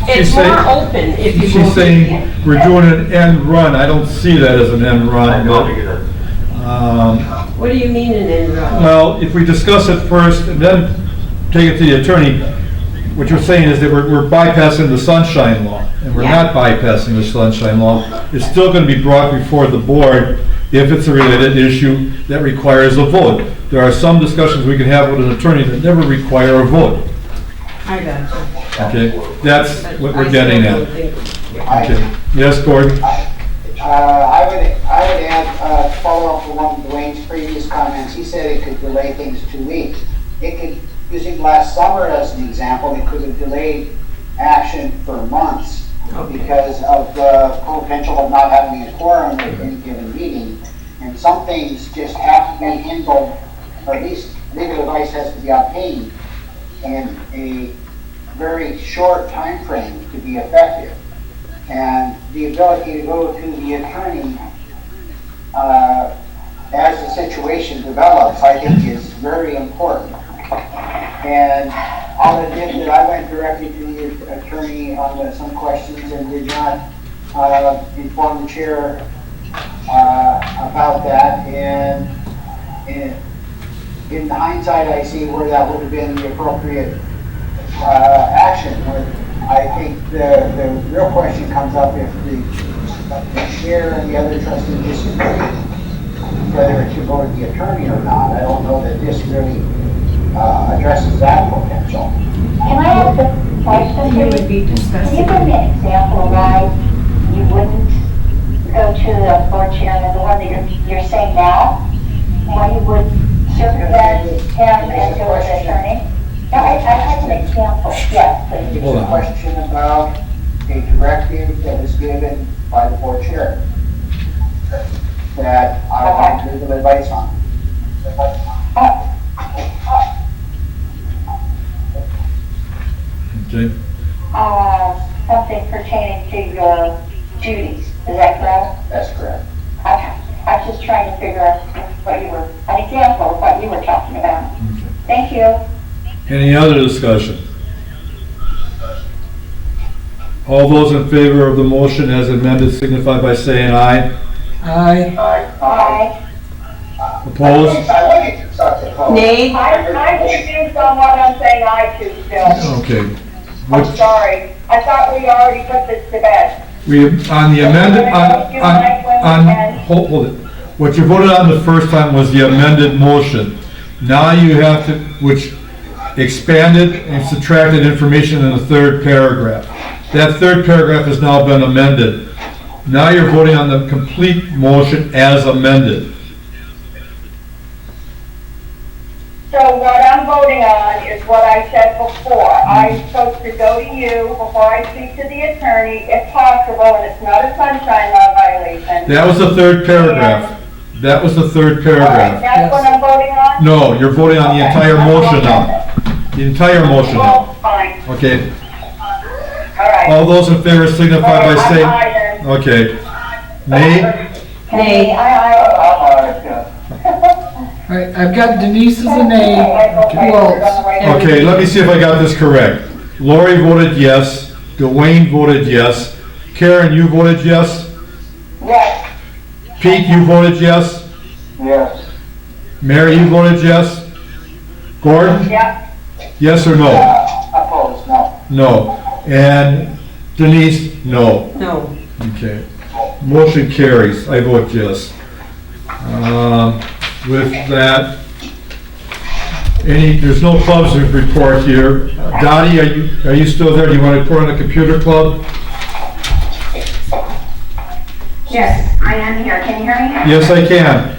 It's saying. more open if you go. She's saying we're doing an end run. I don't see that as an end I run. don't either. What do you mean an end run? Well, if we discuss it first and then take it to the attorney, what you're saying is that we're bypassing the sunshine law, and we're Yeah. not bypassing the sunshine law. It's still going to be brought before the board if it's a related issue that requires a vote. There are some discussions we can have with an attorney that never require a vote. I got you. Okay, that's what I we're still getting don't at. think- Okay. Yes, Gordon? I would add, follow up on one of Dwayne's previous comments. He said it could delay things 2 weeks. It could, using last summer as an example, it could have delayed action for months because of the potential of not having a quorum at any given meeting. And some things just have to be handled, or at least legal advice has to be obtained in a very short time frame to be effective. And the ability to go to the attorney as the situation develops, I think is very important. And I'll admit that I went directly to the attorney on some questions and did not inform the chair about that. And in hindsight, I see where that would have been the appropriate action. I think the real question comes up if the chair and the other trustees disagree whether it should go to the attorney or not. I don't know that this really addresses that potential. Can I ask a question? You would be Can you discussing. give me an example why you wouldn't go to the board chairman, the one that you're saying now? Why you would circumvent him and go to the attorney? No, I have an example, yes, please. It's a question about a directive that was given by the board chair that I want legal advice on. Okay. Something pertaining to your duties, is that correct? That's correct. Okay, I was just trying to figure out what you were, an example of what you were talking about. Thank you. Any other discussion? All those in favor of the motion as amended signify by saying aye. Aye. Bye. Opposed? I look at something. Nay? I'm confused on what I'm saying aye to still. Okay. I'm What, sorry. I thought we already put this to bed. we, on the amended, hold it. What you voted on the first time was the amended motion. Now you have to, which expanded and subtracted information in the third paragraph. That third paragraph has now been amended. Now you're voting on the complete motion as amended. So what I'm voting on is what I said before. I'm supposed to go to you before I speak to the attorney, if possible, and it's not a sunshine law violation. That was the third paragraph. That was the third All right, paragraph. that's what I'm voting on? No, you're voting on the Okay. entire motion now. The entire motion Well, now. fine. Okay. All right. All those in favor signify by I'm saying, aye then. okay. Nay? Nay. All right, I've got Denise as a nay. Who else? Okay, let me see if I got this correct. Lori voted yes. Dwayne voted yes. Karen, you voted yes. Yes. Pete, you voted yes. Yes. Mary, you voted yes. Gordon, Yep. yes or no? Opposed, no. No. And Denise, no. No. Okay. Motion carries. I vote yes. With that, there's no clubs to report here. Dottie, are you still there? Do you want to report on the computer club? Yes, I am here. Can you hear me? Yes, I can.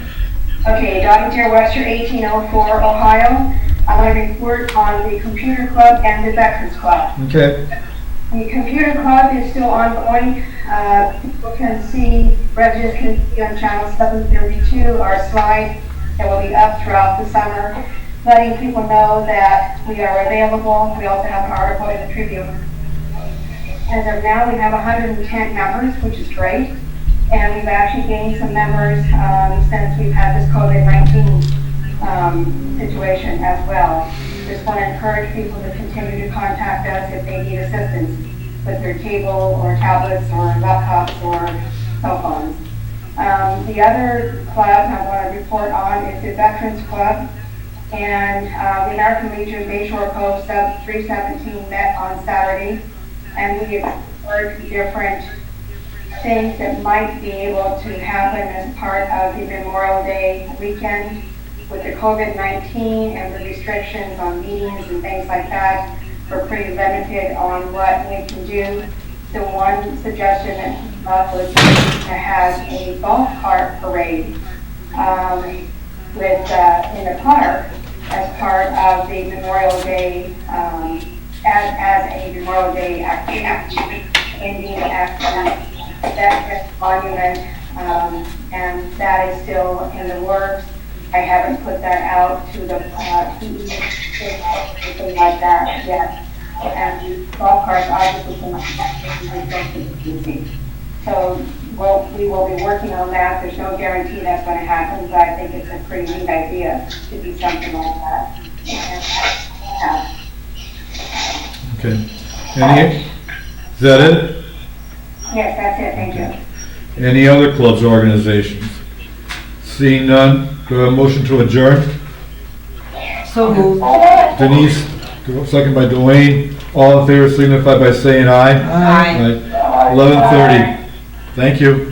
Okay, Dottie Dear Webster, 1804, Ohio. I want to report on the computer club and the Veterans Club. Okay. The computer club is still ongoing. People can see, residents can see on channel 732 our slide that will be up throughout the summer, letting people know that we are available. We also have an article in the Tribune. As of now, we have 110 members, which is great. And we've actually gained some members since we've had this COVID-19 situation as well. Just want to encourage people to continue to contact us if they need assistance with their table or tablets or laptops or cell phones. The other club I want to report on is the Veterans Club. And the American Legion Bayshore Cove Sub 317 met on Saturday. And we explored different things that might be able to happen as part of the Memorial Day weekend. With the COVID-19 and the restrictions on meetings and things like that, we're pretty limited on what we can do. The one suggestion that was to have a golf cart parade in the park as part of the Memorial Day, as a Memorial Day activity, Indian activity. That is monument, and that is still in the works. I haven't put that out to the PE, anything like that yet. and the golf carts obviously cannot be resources. So we will be working on that. There's no guarantee that's going to happen, but I think it's a pretty neat idea to do something like that. Okay. Any, is that it? Yes, that's it, thank you. Any other clubs or organizations? Seeing none, do I have a motion to adjourn? So moved. Denise, second by Dwayne. All in favor signify by saying aye. Aye. 11:30. Thank you.